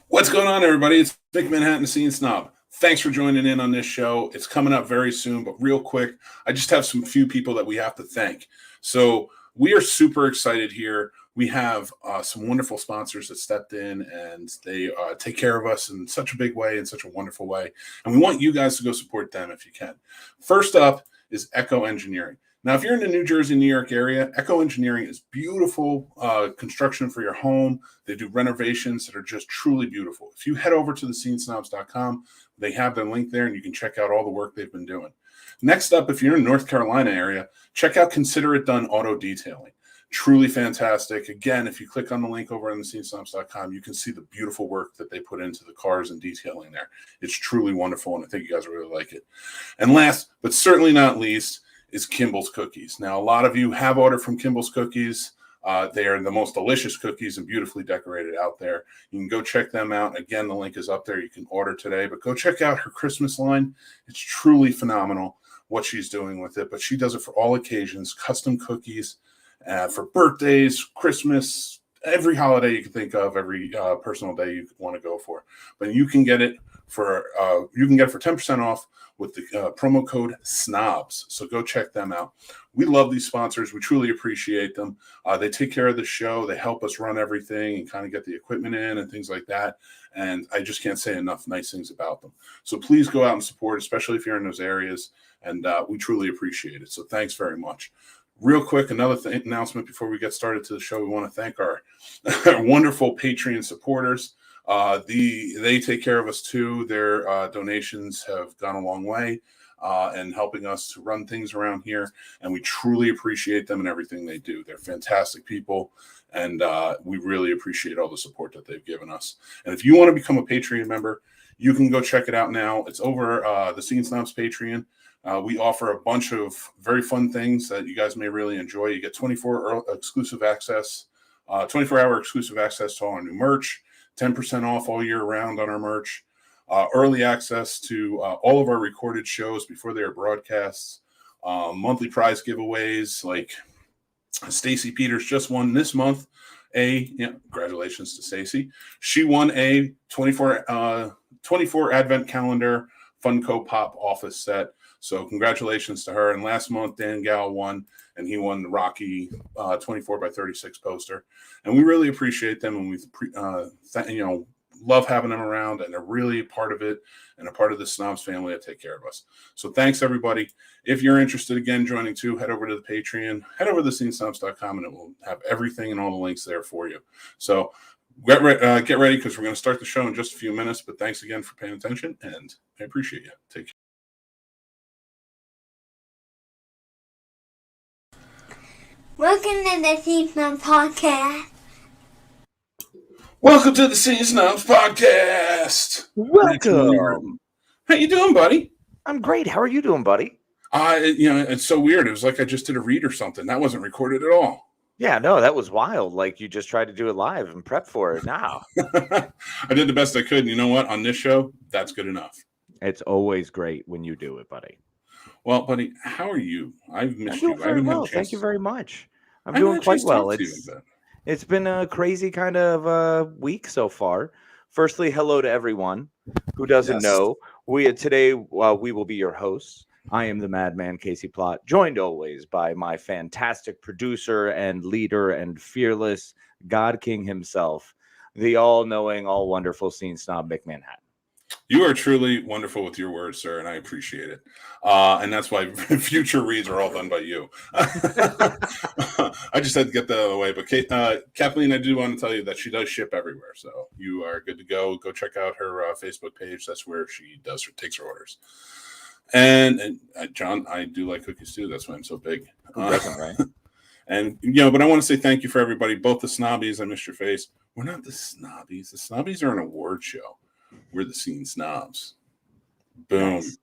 What's going on, everybody? It's Big Manhattan Scene Snob. Thanks for joining in on this show. It's coming up very soon, but real quick, I just have some few people that we have to thank. So we are super excited here. We have some wonderful sponsors that stepped in and they take care of us in such a big way, in such a wonderful way. And we want you guys to go support them if you can. First up is Echo Engineering. Now, if you're in the New Jersey, New York area, Echo Engineering is beautiful construction for your home. They do renovations that are just truly beautiful. If you head over to the scenesnobs.com, they have their link there and you can check out all the work they've been doing. Next up, if you're in the North Carolina area, check out Consider It Done Auto Detailing. Truly fantastic. Again, if you click on the link over on the scenesnobs.com, you can see the beautiful work that they put into the cars and detailing there. It's truly wonderful, and I think you guys will really like it. And last, but certainly not least, is Kimball's Cookies. Now, a lot of you have ordered from Kimball's Cookies. They are the most delicious cookies and beautifully decorated out there. You can go check them out. Again, the link is up there. You can order today, but go check out her Christmas line. It's truly phenomenal what she's doing with it, but she does it for all occasions, custom cookies for birthdays, Christmas, every holiday you can think of, every personal day you want to go for. But you can get it for 10% off with the promo code SNOBS. So go check them out. We love these sponsors. We truly appreciate them. They take care of the show. They help us run everything and kind of get the equipment in and things like that. And I just can't say enough nice things about them. So please go out and support, especially if you're in those areas. And we truly appreciate it. So thanks very much. Real quick, another announcement before we get started to the show. We want to thank our wonderful Patreon supporters. They take care of us too. Their donations have gone a long way in helping us to run things around here, and we truly appreciate them and everything they do. They're fantastic people, and we really appreciate all the support that they've given us. And if you want to become a Patreon member, you can go check it out now. It's over the Scene Snobs Patreon. We offer a bunch of very fun things that you guys may really enjoy. You get 24-hour exclusive access to all our new merch, 10% off all year round on our merch, early access to all of our recorded shows before they are broadcasts, monthly prize giveaways like Stacy Peters just won this month. Congratulations to Stacy. She won a 24 Advent calendar Funko Pop office set. So congratulations to her. And last month, Dan Gal won, and he won the Rocky 24 by 36 poster. And we really appreciate them, and we love having them around, and they're really a part of it and a part of the Snobs family that take care of us. So thanks, everybody. If you're interested, again, joining too, head over to the Patreon, head over to scenesnobs.com, and it will have everything and all the links there for you. So get ready because we're going to start the show in just a few minutes. But thanks again for paying attention, and I appreciate you. Take care. Welcome to the Scene Snobs podcast. Welcome to the Scene Snobs podcast. Welcome. How you doing, buddy? I'm great. How are you doing, buddy? It's so weird. It was like I just did a read or something. That wasn't recorded at all. Yeah, no, that was wild. Like you just tried to do it live and prep for it now. I did the best I could. And you know what? On this show, that's good enough. It's always great when you do it, buddy. Well, buddy, how are you? I've missed I'm you. doing very well. Thank you very much. I'm doing quite well. It's been a crazy kind of week so far. Firstly, hello to everyone who doesn't know. Today we will be your hosts. I am the Madman Casey Plott, joined always by my fantastic producer and leader and fearless God King himself, the all-knowing, all-wonderful Scene Snob Mick Manhattan. You are truly wonderful with your words, sir, and I appreciate it. And that's why future reads are all done by you. I just had to get that out of the way. But Kathleen, I do want to tell you that she does ship everywhere. So you are good to go. Go check out her Facebook page. That's where she takes her orders. And John, I do like cookies too. That's why I'm so big. Who doesn't, right? And, but I want to say thank you for everybody, both the Snobbies. I missed your face. We're not the Snobbies. The Snobbies are an award show. We're the Scene Snobs. Boom. Nice.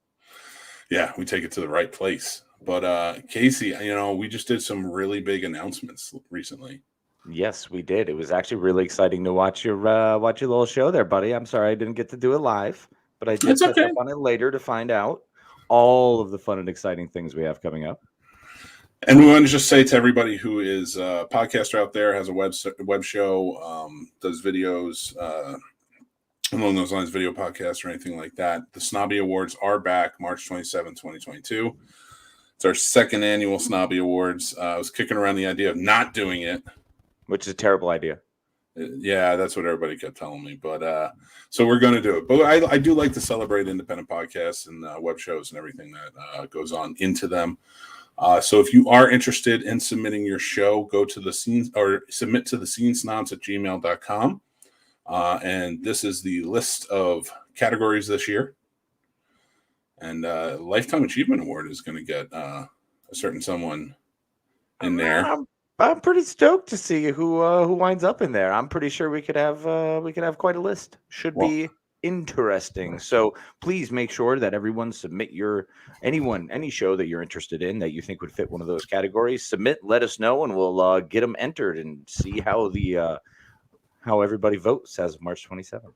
Yeah, we take it to the right place. But Casey, we just did some really big announcements recently. Yes, we did. It was actually really exciting to watch your little show there, buddy. I'm sorry I didn't get to do it live, but I did catch up on it later to find out all of the fun and exciting things we have coming up. And we want to just say to everybody who is a podcaster out there, has a web show, does videos, along those lines, video podcasts or anything like that. The Snobby Awards are back March 27, 2022. It's our second annual Snobby Awards. I was kicking around the idea of not doing it, which is a terrible idea. Yeah, that's what everybody kept telling me. But so we're going to do it. But I do like to celebrate independent podcasts and web shows and everything that goes on into them. So if you are interested in submitting your show, go to the scene or submit to the scenesnobs@gmail.com. And this is the list of categories this year. And Lifetime Achievement Award is going to get a certain someone in there. I'm pretty stoked to see who winds up in there. I'm pretty sure we could have quite a list. Should be interesting. So please make sure that everyone submit any show that you're interested in that you think would fit one of those categories. Submit, let us know, and we'll get them entered and see how everybody votes as of March 27th.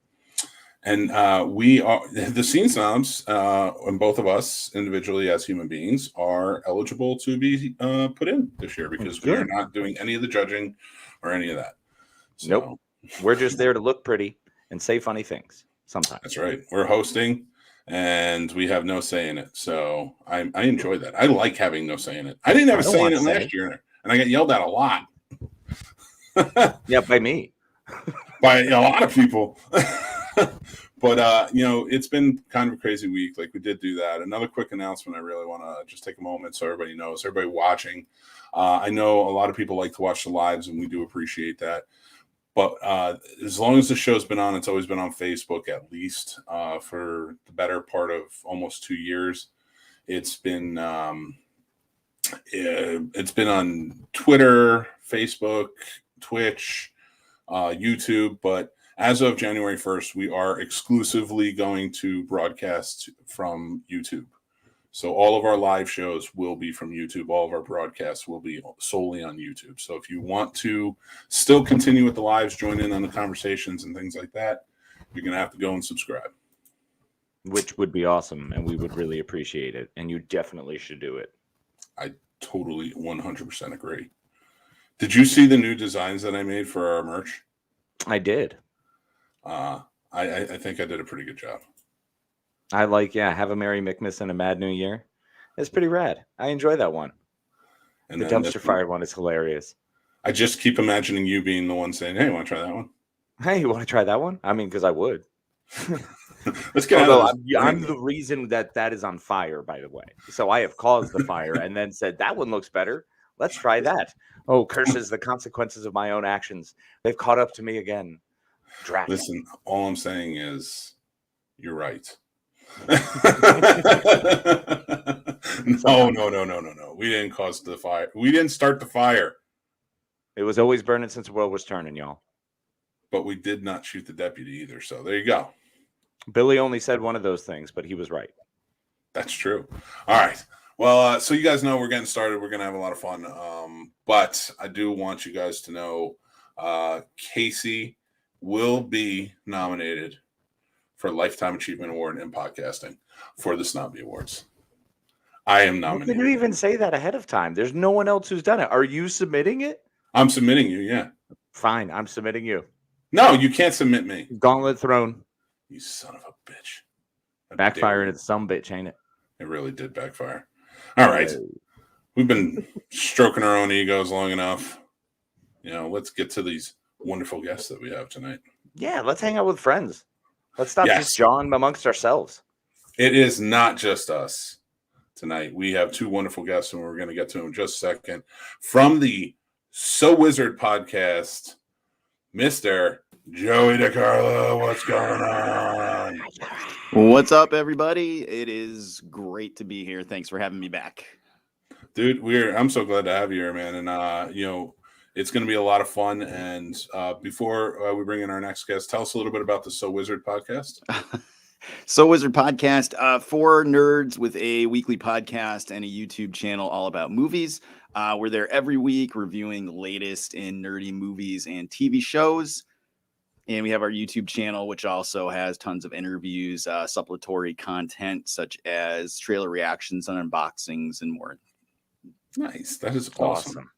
And we are the Scene Snobs, and both of us individually as human beings are eligible to be put in this year because we are not doing any of the judging or any of that. So, nope. We're just there to look pretty and say funny things sometimes. That's right. We're hosting and we have no say in it. So I enjoy that. I like having no say in it. I didn't have a say in it last year and I got yelled at a lot. Yeah, by me. By a lot of people. But, it's been kind of a crazy week. Like we did do that. Another quick announcement. I really want to just take a moment so everybody knows, everybody watching. I know a lot of people like to watch the lives and we do appreciate that. But as long as the show's been on, it's always been on Facebook at least for the better part of almost 2 years. It's been on Twitter, Facebook, Twitch, YouTube, but as of January 1st, we are exclusively going to broadcast from YouTube. So all of our live shows will be from YouTube. All of our broadcasts will be solely on YouTube. So if you want to still continue with the lives, join in on the conversations and things like that, you're going to have to go and subscribe. Which would be awesome, and we would really appreciate it. And you definitely should do it. I totally 100% agree. Did you see the new designs that I made for our merch? I did. I think I did a pretty good job. I have a Merry Mickmas and a Mad New Year. It's pretty rad. I enjoy that one. And the dumpster fire one is hilarious. I just keep imagining you being the one saying, "Hey, want to try that one?" Hey, you want to try that one? I mean, because I would. Let's get out of this. I'm the reason that is on fire, by the way. So I have caused the fire and then said, that one looks better. Let's try that. Oh, curses, the consequences of my own actions. They've caught up to me again. Draft. Listen, all I'm saying is you're right. No. We didn't cause the fire. We didn't start the fire. It was always burning since the world was turning, y'all. But we did not shoot the deputy either. So there you go. Billy only said one of those things, but he was right. That's true. All right. Well, so you guys know we're getting started. We're going to have a lot of fun. But I do want you guys to know Casey will be nominated for Lifetime Achievement Award in podcasting for the Snobby Awards. I am nominated. How can you even say that ahead of time? There's no one else who's done it. Are you submitting it? I'm submitting you, yeah. Fine, I'm submitting you. No, you can't submit me. Gauntlet thrown. You son of a bitch. Backfiring at some bitch, ain't it? It really did backfire. All right. We've been stroking our own egos long enough. Let's get to these wonderful guests that we have tonight. Yeah, let's hang out with friends. Let's stop just jawing amongst ourselves. It is not just us tonight. We have two wonderful guests, and we're going to get to them in just a second. From the So Wizard podcast, Mr. Joey DiCarlo. What's going on? What's up, everybody? It is great to be here. Thanks for having me back. Dude, I'm so glad to have you here, man. And, it's going to be a lot of fun. And before we bring in our next guest, tell us a little bit about the So Wizard podcast. So Wizard podcast, for nerds with a weekly podcast and a YouTube channel all about movies. We're there every week reviewing the latest in nerdy movies and TV shows. And we have our YouTube channel, which also has tons of interviews, supplementary content such as trailer reactions and unboxings and more. Nice. That is awesome.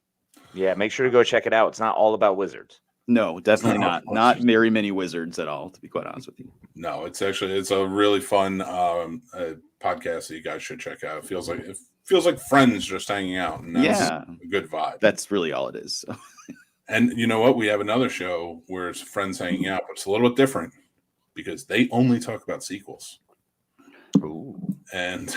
Yeah, make sure to go check it out. It's not all about wizards. No, definitely not. Not very many wizards at all, to be quite honest with you. No, it's a really fun podcast that you guys should check out. It feels like friends just hanging out, and that's a good vibe. That's really all it is. So. And you know what? We have another show where it's friends hanging out, but it's a little bit different because they only talk about sequels. Ooh. And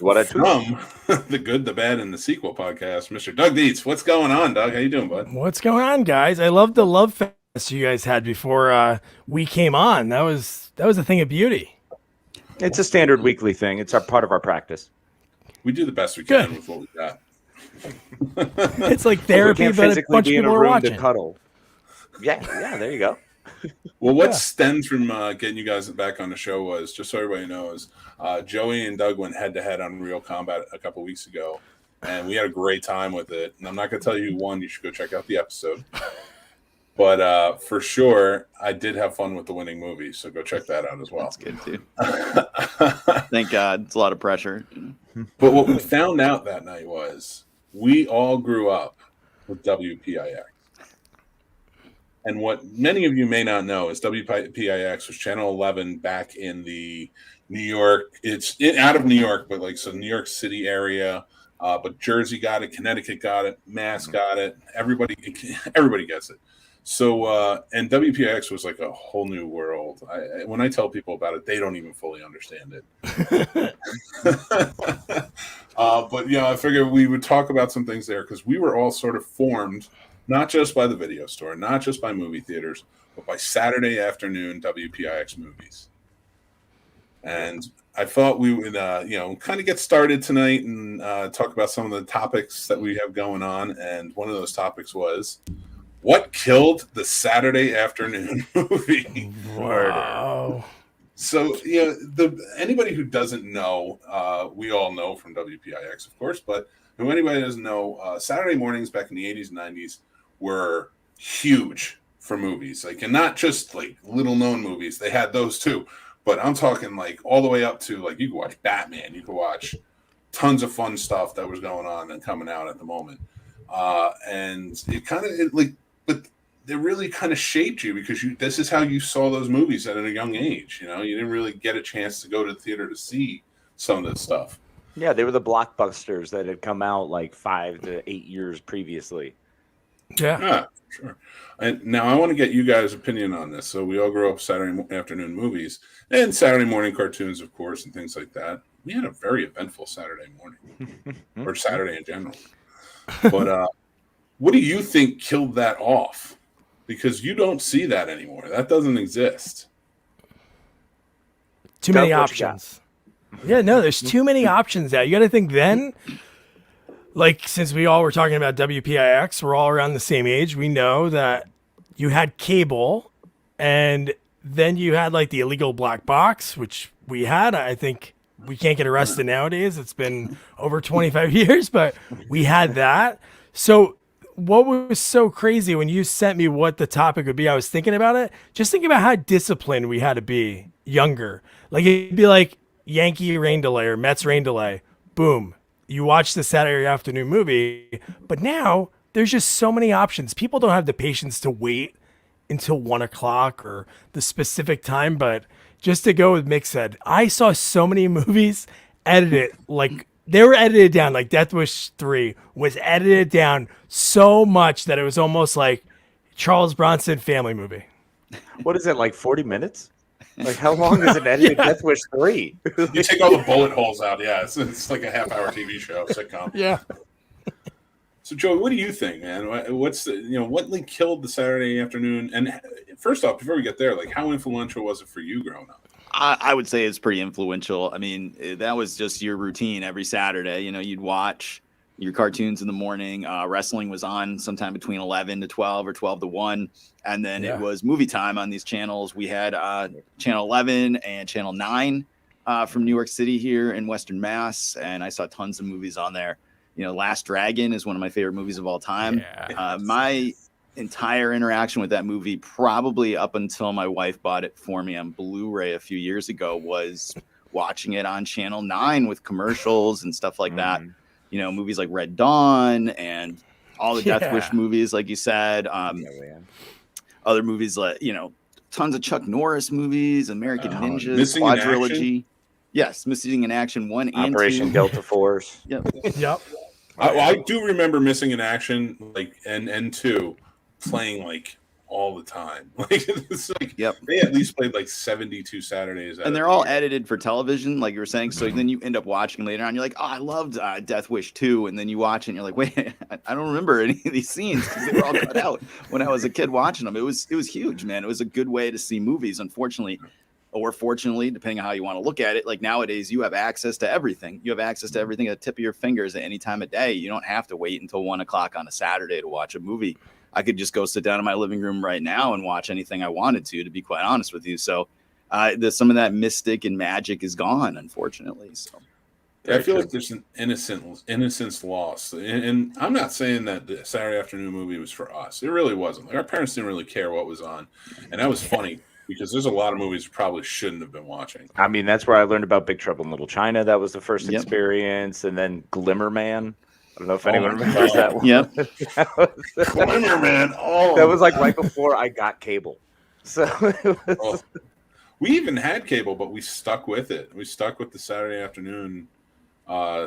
what I from the Good, the Bad, and the Sequel podcast, Mr. Doug Dietz. What's going on, Doug? How you doing, bud? What's going on, guys? I love the love fest you guys had before we came on. That was a thing of beauty. It's a standard weekly thing. It's part of our practice. We do the best we can with what we got. It's like therapy, but a bunch of people are watching. To cuddle. Yeah, there you go. Well, what stemmed from getting you guys back on the show was, just so everybody knows, Joey and Doug went head-to-head on Real Combat a couple weeks ago, and we had a great time with it. And I'm not going to tell you who won. You should go check out the episode. But for sure, I did have fun with the winning movie, so go check that out as well. That's good, too. Thank God. It's a lot of pressure. But what we found out that night was we all grew up with WPIX. And what many of you may not know is WPIX was Channel 11 back in the New York. It's out of New York, but New York City area. But Jersey got it, Connecticut got it, Mass got it. Everybody gets it. So and WPIX was like a whole new world. When I tell people about it, they don't even fully understand it. But I figured we would talk about some things there because we were all sort of formed. Not just by the video store, not just by movie theaters, but by Saturday afternoon WPIX movies. And I thought we would, kind of get started tonight and talk about some of the topics that we have going on. And one of those topics was, what killed the Saturday afternoon movie? Wow. So, anybody who doesn't know, we all know from WPIX, of course, but if anybody doesn't know, Saturday mornings back in the 80s and 90s were huge for movies, and not just little known movies. They had those too, but I'm talking all the way up to you could watch Batman, you could watch tons of fun stuff that was going on and coming out at the moment. And but they really kind of shaped you because this is how you saw those movies at a young age. You didn't really get a chance to go to the theater to see some of this stuff. Yeah, they were the blockbusters that had come out 5 to 8 years previously. Yeah, sure. And now I want to get you guys' opinion on this. So we all grew up Saturday afternoon movies and Saturday morning cartoons, of course, and things like that. We had a very eventful Saturday morning, or Saturday in general. But what do you think killed that off? Because you don't see that anymore. That doesn't exist. Too many options. Yeah, no, there's too many options now. You got to think then. Since we all were talking about WPIX, we're all around the same age. We know that you had cable, and then you had the illegal black box, which we had. I think we can't get arrested nowadays. It's been over 25 years, but we had that. So what was so crazy when you sent me what the topic would be, I was thinking about it. Just think about how disciplined we had to be younger. It'd be Yankee rain delay or Mets rain delay. Boom. You watch the Saturday afternoon movie, but now there's just so many options. People don't have the patience to wait until 1 o'clock or the specific time. But just to go with Mick said, I saw so many movies edited, they were edited down. Death Wish 3 was edited down so much that it was almost like Charles Bronson family movie. What is it, 40 minutes? How long is an edited Death Wish 3? You take all the bullet holes out. Yeah, it's like a half-hour TV show, sitcom. Yeah. So, Joey, what do you think, man? What's what killed the Saturday afternoon? And first off, before we get there, how influential was it for you growing up? I would say it's pretty influential. I mean, that was just your routine every Saturday. You'd watch your cartoons in the morning. Wrestling was on sometime between 11 to 12 or 12 to 1. And then it was movie time on these channels. We had Channel 11 and Channel 9 from New York City here in Western Mass. And I saw tons of movies on there. Last Dragon is one of my favorite movies of all time. Yeah. My entire interaction with that movie, probably up until my wife bought it for me on Blu-ray a few years ago, was watching it on Channel 9 with commercials and stuff like that. Movies like Red Dawn and all the Death Wish movies, like you said. other movies like, tons of Chuck Norris movies, American Ninjas, Missing in Quadrilogy. Yes, Missing in Action 1 and 2. Operation Delta Force. Yep. Yep. I do remember Missing in Action, like and 2 playing like all the time. Like it's like they at least played like 72 Saturdays. And they're all edited for television, like you were saying. So then you end up watching later on. You're like, oh, I loved Death Wish 2. And then you watch it and you're like, wait, I don't remember any of these scenes because they were all cut out when I was a kid watching them. It was huge, man. It was a good way to see movies, unfortunately. Or fortunately, depending on how you want to look at it, like nowadays you have access to everything. You have access to everything at the tip of your fingers at any time of day. You don't have to wait until 1 o'clock on a Saturday to watch a movie. I could just go sit down in my living room right now and watch anything I wanted to be quite honest with you. So some of that mystic and magic is gone, unfortunately. So I feel like there's an innocence lost. And I'm not saying that the Saturday afternoon movie was for us. It really wasn't. Like our parents didn't really care what was on. And that was funny because there's a lot of movies we probably shouldn't have been watching. I mean, that's where I learned about Big Trouble in Little China. That was the first experience. And then Glimmer Man. I don't know if anyone remembers that one. Yep. Glimmer Man. Oh, that was like right before I got cable. So we even had cable, but we stuck with it. We stuck with the Saturday afternoon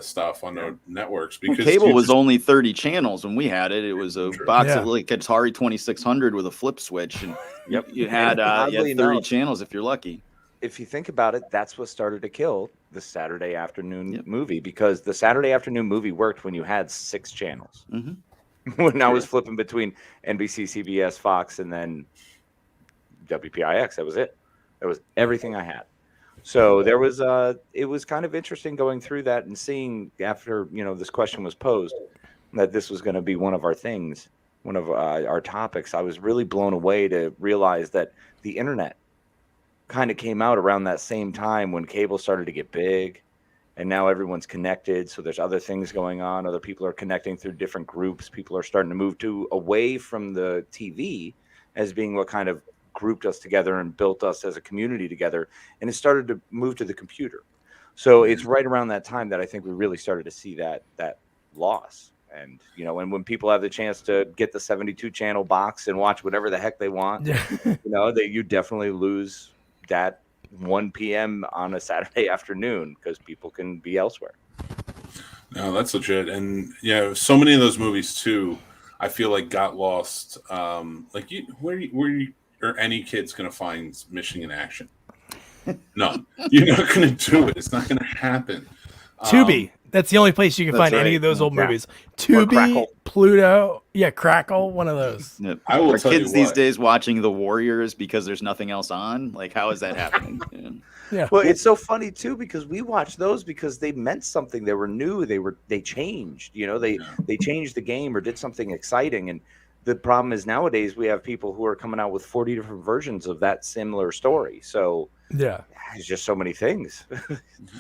stuff on the networks because cable was only 30 channels when we had it. It was a box of like Atari 2600 with a flip switch, and you had 30 channels if you're lucky. If you think about it, that's what started to kill the Saturday afternoon movie, because the Saturday afternoon movie worked when you had 6 channels. Mm-hmm. When I was flipping between NBC, CBS, Fox, and then WPIX, that was it. That was everything I had. So there was it was kind of interesting going through that and seeing after this question was posed that this was going to be one of our things, one of our topics. I was really blown away to realize that the internet kind of came out around that same time when cable started to get big, and now everyone's connected. So there's other things going on. Other people are connecting through different groups. People are starting to move away from the TV as being what kind of grouped us together and built us as a community together. And it started to move to the computer. So it's right around that time that I think we really started to see that loss. And, and when people have the chance to get the 72 channel box and watch whatever the heck they want, you definitely lose that 1 p.m. on a Saturday afternoon because people can be elsewhere. No, that's legit. And so many of those movies too, I feel like got lost. Where are any kids going to find Missing in Action? No, you're not going to do it. It's not going to happen. Tubi. That's the only place you can find any of those old movies. Tubi, Pluto, Crackle, one of those. Yep. I will tell kids these days watching The Warriors because there's nothing else on. Like, how is that happening? Yeah. Well, it's so funny too because we watched those because they meant something. They were new. They changed. They changed the game or did something exciting. And the problem is nowadays we have people who are coming out with 40 different versions of that similar story. So there's just so many things.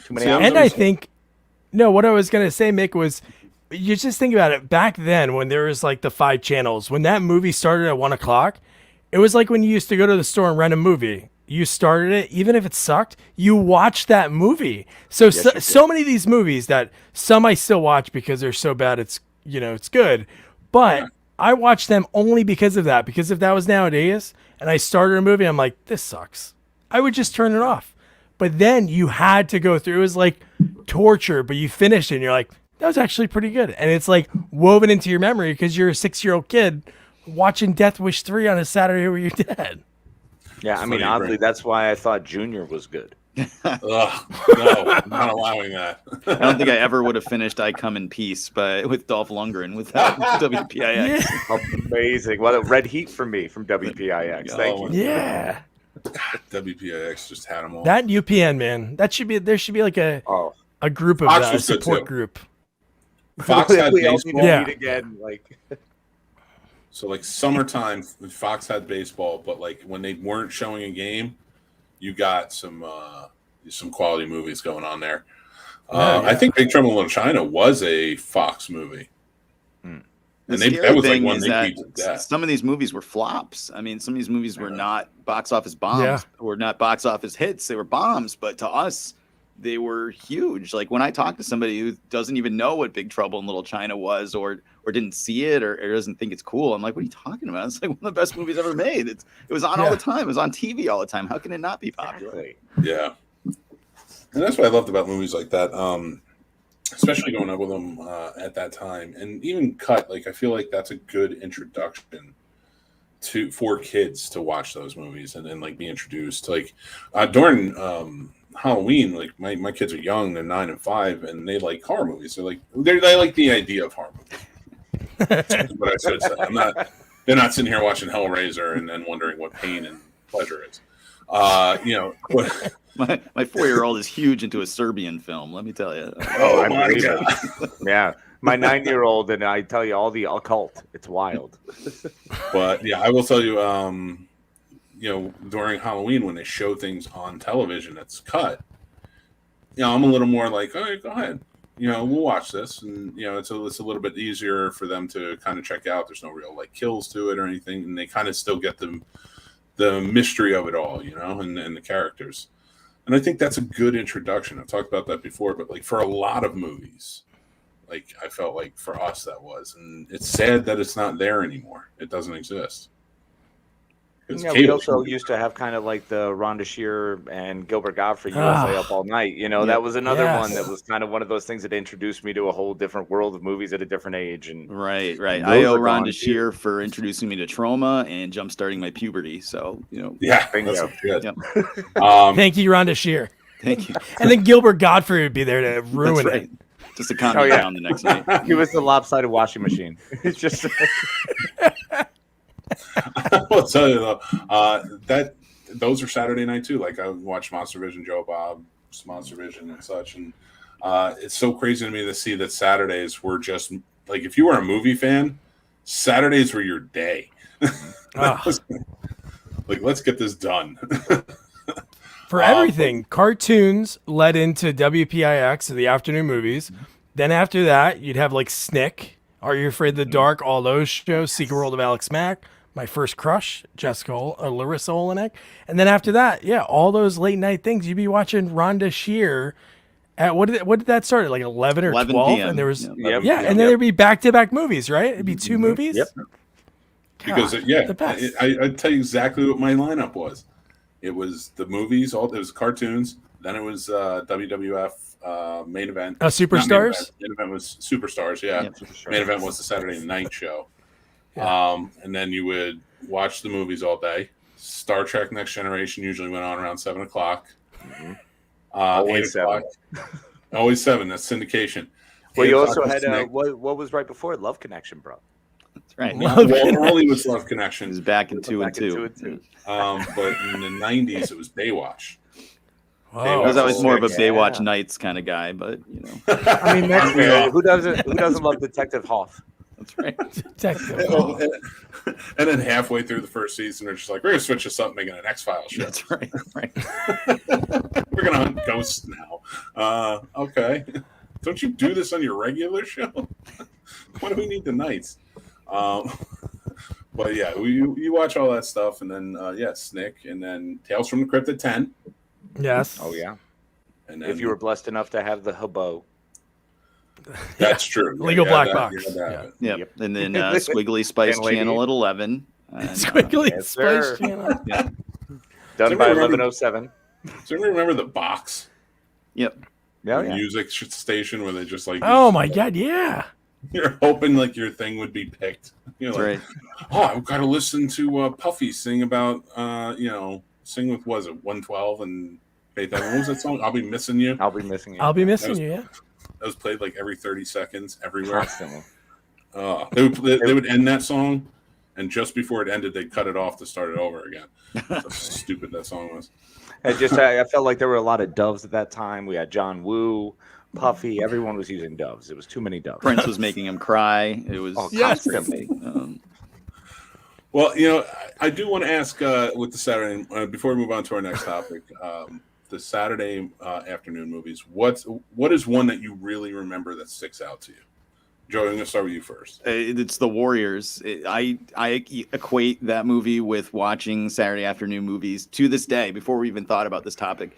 Too many. And I think. No, what I was going to say, Mick, was you just think about it. Back then, when there was like the 5 channels, when that movie started at 1 o'clock, it was like when you used to go to the store and rent a movie. You started it, even if it sucked, you watched that movie. So many of these movies that some I still watch because they're so bad, it's good. But I watch them only because of that. Because if that was nowadays and I started a movie, I'm like, this sucks, I would just turn it off. But then you had to go through. It was like torture, but you finished it and you're like, that was actually pretty good. And it's like woven into your memory because you're a 6-year-old kid watching Death Wish 3 on a Saturday where you're dead. Yeah, I mean, oddly, that's why I thought Junior was good. No, I'm not allowing that. I don't think I ever would have finished I Come in Peace with Dolph Lundgren without WPIX. Yeah. Amazing. What a red heat for me from WPIX. Thank you. Yeah. WPIX just had them all. That UPN, man. There should be like a group of that, a support group. Fox had baseball. Again, So like summertime, Fox had baseball, but like when they weren't showing a game, you got some quality movies going on there. I think Big Trouble in Little China was a Fox movie. And that was like one they beat to death. Some of these movies were flops. I mean, some of these movies were not box office bombs, or not box office hits. They were bombs, but to us, they were huge. Like when I talk to somebody who doesn't even know what Big Trouble in Little China was, or didn't see it, or doesn't think it's cool, I'm like, what are you talking about? It's like one of the best movies ever made. It was on all the time. It was on TV all the time. How can it not be popular? Yeah, and that's what I loved about movies like that. Especially going up with them at that time, and even Cut. Like I feel like that's a good introduction for kids to watch those movies and then like be introduced. Like during Halloween, like my kids are young, they're 9 and 5, and they like horror movies. They like the idea of horror movies. That's what I should have said. They're not sitting here watching Hellraiser and then wondering what pain and pleasure is. My 4-year-old is huge into a Serbian film, let me tell you. Oh my God. Yeah. My 9-year-old, and I tell you all the occult. It's wild. But yeah, I will tell you, during Halloween when they show things on television that's cut, I'm a little more like, all right, go ahead. We'll watch this, and it's a little bit easier for them to kind of check out. There's no real like kills to it or anything, and they kind of still get the mystery of it all, and the characters. And I think that's a good introduction. I've talked about that before, but like for a lot of movies, like I felt like for us that was, and it's sad that it's not there anymore. It doesn't exist. Yeah, we also used to have kind of like the Rhonda Shear and Gilbert Gottfried USA Up All Night. That was another one that was kind of one of those things that introduced me to a whole different world of movies at a different age. And right. I owe Rhonda Shear for introducing me to Trauma and jump-starting my puberty. So, yeah, that's good. Yep. Thank you, Rhonda Shear. Thank you. And then Gilbert Gottfried would be there to ruin it. Just to calm me down the next night. He was the lopsided washing machine. It's just. I'll tell you though, that those are Saturday night too. Like I watch Monster Vision, Joe Bob's Monster Vision and such, and it's so crazy to me to see that Saturdays were just like if you were a movie fan, Saturdays were your day. Like let's get this done. For everything, cartoons led into WPIX, or the afternoon movies. Then after that, you'd have like Snick, Are You Afraid of the Dark, all those shows, Secret World of Alex Mack, My First Crush, Larissa Olenek. And then after that, all those late night things, you'd be watching Rhonda Shear at, what did that start at, like 11 or 12? PM. And there was, and then there'd be back-to-back movies, right? It'd be 2 movies. Yep. God, because, the best. I'd tell you exactly what my lineup was. It was the movies, it was cartoons, then it was WWF main event. Superstars? Main event was Superstars, yeah. Superstars. Main event was the Saturday night show. Yeah. And then you would watch the movies all day. Star Trek Next Generation usually went on around 7 o'clock. Mm-hmm. 8 o'clock. Always 7. That's syndication. Well, you also had what was right before it? Love Connection, bro. That's right. Early was Love Connection. It was back in 2 and 2. But in the 90s, it was Baywatch. I was always more of a Baywatch Nights kind of guy, but I mean, who doesn't love Detective Hoff? That's right. And then halfway through the first season, they're just like, we're gonna switch this up, making an X-Files show. That's right. We're gonna hunt ghosts now. Okay. Don't you do this on your regular show? Why do we need the nights? But yeah, you watch all that stuff, and then Snick, and then Tales from the Crypt at 10. Yes. Oh yeah. And then, if you were blessed enough to have the Hubbo. That's true. Legal black box. Yep. And then Squiggly Spice Channel at 11. Squiggly Spice Channel. Yeah. Done by 11:07. Does anyone remember the box? Yep. Music station where they just like. Oh my God! Yeah. You're hoping like your thing would be picked. You're like, right. Oh, I've got to listen to Puffy sing about sing with 112 and Faith Evans. What was that song? I'll Be Missing You. I'll be missing you. I'll be missing you. Yeah. That was played like every 30 seconds everywhere. Constantly. They would end that song, and just before it ended, they'd cut it off to start it over again. That's how stupid that song was. I felt like there were a lot of doves at that time. We had John Woo, Puffy. Everyone was using doves. It was too many doves. Prince was making him cry. It was constantly. Well, I do want to ask with the Saturday before we move on to our next topic. The Saturday afternoon movies. What is one that you really remember that sticks out to you? Joey, I'm going to start with you first. It's The Warriors. I equate that movie with watching Saturday afternoon movies to this day. Before we even thought about this topic,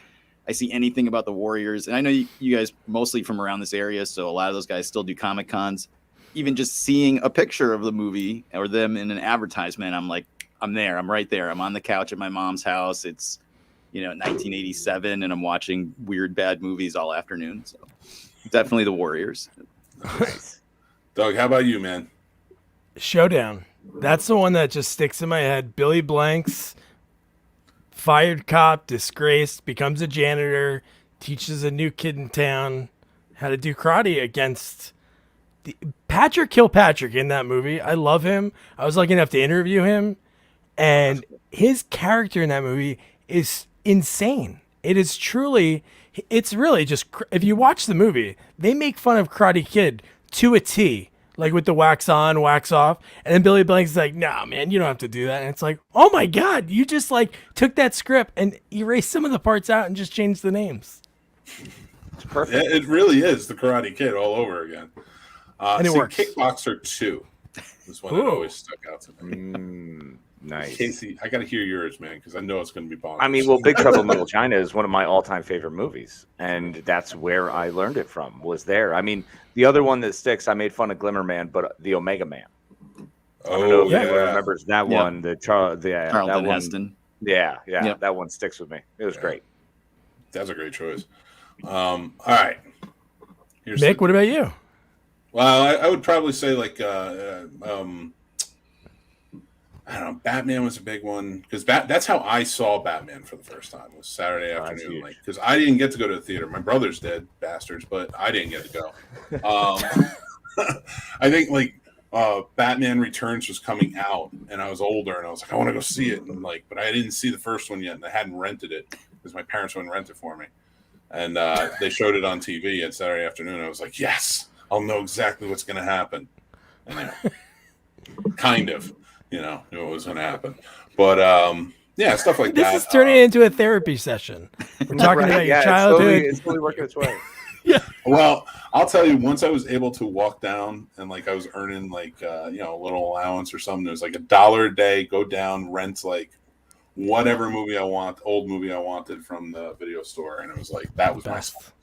I see anything about the Warriors, and I know you guys mostly from around this area, so a lot of those guys still do Comic Cons. Even just seeing a picture of the movie or them in an advertisement, I'm like, I'm there. I'm right there. I'm on the couch at my mom's house. It's 1987, and I'm watching weird bad movies all afternoon. So definitely the Warriors. Nice. Doug, how about you, man? Showdown. That's the one that just sticks in my head. Billy Blanks, fired cop, disgraced, becomes a janitor, teaches a new kid in town how to do karate against Patrick Kilpatrick in that movie. I love him. I was lucky enough to interview him, and his character in that movie is insane. It's really just, if you watch the movie, they make fun of Karate Kid to a T, like with the wax on, wax off. And then Billy Blanks is like, nah, man, you don't have to do that. And it's like, oh my God, you just like took that script and erased some of the parts out and just changed the names. It's perfect. It really is the Karate Kid all over again. And it works. Kickboxer 2 is one that always stuck out to me. Nice. Casey, I got to hear yours, man, because I know it's going to be bonkers. I mean, well, Big Trouble in Little China is one of my all-time favorite movies, and that's where I learned it from, was there. I mean, the other one that sticks, I made fun of Glimmer Man, but the Omega Man. I don't know if anyone remembers that one. Charlton Heston. Yeah, that one sticks with me. It was great. That's a great choice. All right. Mick, what about you? Well, I would probably say like I don't know. Batman was a big one because that's how I saw Batman for the first time. Was Saturday afternoon, like because I didn't get to go to the theater. My brothers did, bastards, but I didn't get to go. I think like Batman Returns was coming out, and I was older, and I was like, I want to go see it, and like, but I didn't see the first one yet, and I hadn't rented it because my parents wouldn't rent it for me, and they showed it on TV at Saturday afternoon. I was like, yes, I'll know exactly what's going to happen, and kind of. Knew what was going to happen. But, stuff like that. This is turning into a therapy session. We're talking about your childhood. It's slowly working its way. Yeah. Well, I'll tell you, once I was able to walk down and, like, I was earning, like, a little allowance or something. It was, like, $1 a day, go down, rent, like, whatever movie I want, old movie I wanted from the video store. And it was, like, that was Best. my stuff.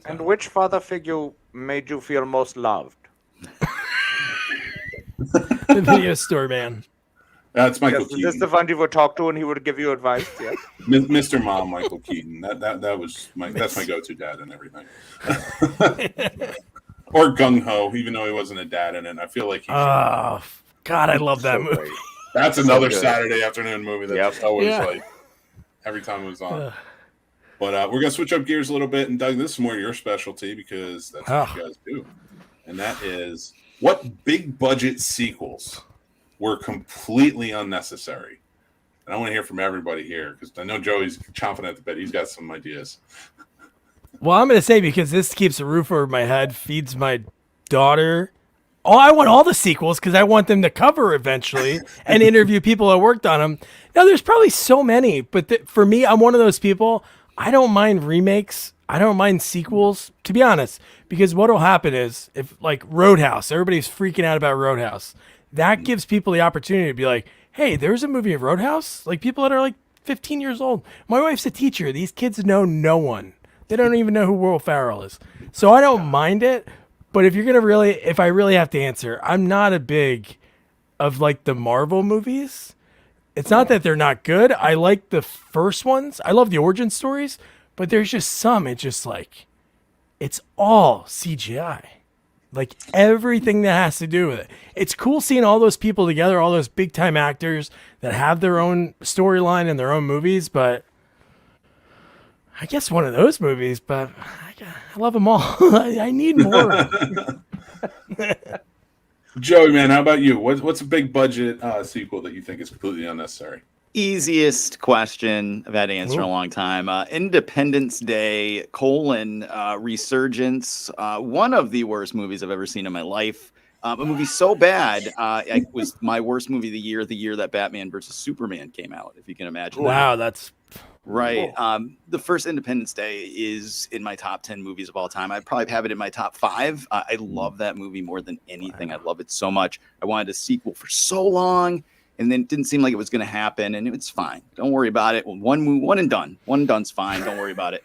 And which father figure made you feel most loved? The video store man. That's Michael Yes, Keaton. is this the one you would talk to and he would give you advice? Yes. Mr. Mom, Michael Keaton. That was that's my go-to dad and everything. Or Gung Ho, even though he wasn't a dad in it. I feel like he Oh, God, I love that movie. Great. That's another Saturday afternoon movie that just always like every time it was on. But we're gonna switch up gears a little bit, and Doug, this is more your specialty because that's what you guys do, and that is what big budget sequels were completely unnecessary. And I want to hear from everybody here because I know Joey's chomping at the bit. He's got some ideas. Well, I'm going to say, because this keeps a roof over my head, feeds my daughter. Oh, I want all the sequels because I want them to cover eventually and interview people that worked on them. Now, there's probably so many, but for me, I'm one of those people. I don't mind remakes. I don't mind sequels, to be honest, because what will happen is if, like, Roadhouse, everybody's freaking out about Roadhouse. That gives people the opportunity to be like, hey, there's a movie of Roadhouse? Like, people that are like 15 years old. My wife's a teacher. These kids know no one. They don't even know who Will Ferrell is. So I don't mind it. But if I really have to answer, I'm not a big of like the Marvel movies. It's not that they're not good. I like the first ones. I love the origin stories, but there's just some, it's just like, it's all CGI. Like everything that has to do with it. It's cool seeing all those people together, all those big time actors that have their own storyline and their own movies, but I guess one of those movies, but I love them all. I need more. Joey, man, how about you? What's a big budget sequel that you think is completely unnecessary? Easiest question I've had to answer in a long time. Independence Day, Resurgence. One of the worst movies I've ever seen in my life. A movie so bad, it was my worst movie of the year that Batman versus Superman came out, if you can imagine. Wow, that's... Right. The first Independence Day is in my top 10 movies of all time. I'd probably have it in my top 5. I love that movie more than anything. I love it so much. I wanted a sequel for so long. and then it didn't seem like it was going to happen, and it's fine. Don't worry about it. One and done. One and done's fine. Don't worry about it.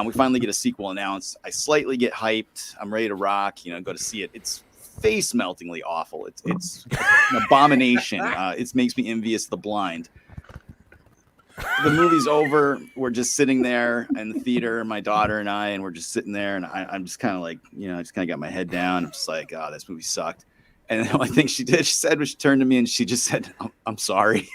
We finally get a sequel announced. I slightly get hyped. I'm ready to rock. Go to see it. It's face meltingly awful. It's an abomination. It makes me envious of the blind. The movie's over. We're just sitting there in the theater, my daughter and I, and we're just sitting there, and I'm just kind of like, I just kind of got my head down. I'm just like, oh, this movie sucked. And the only thing she did, she said, was she turned to me and she just said, I'm sorry.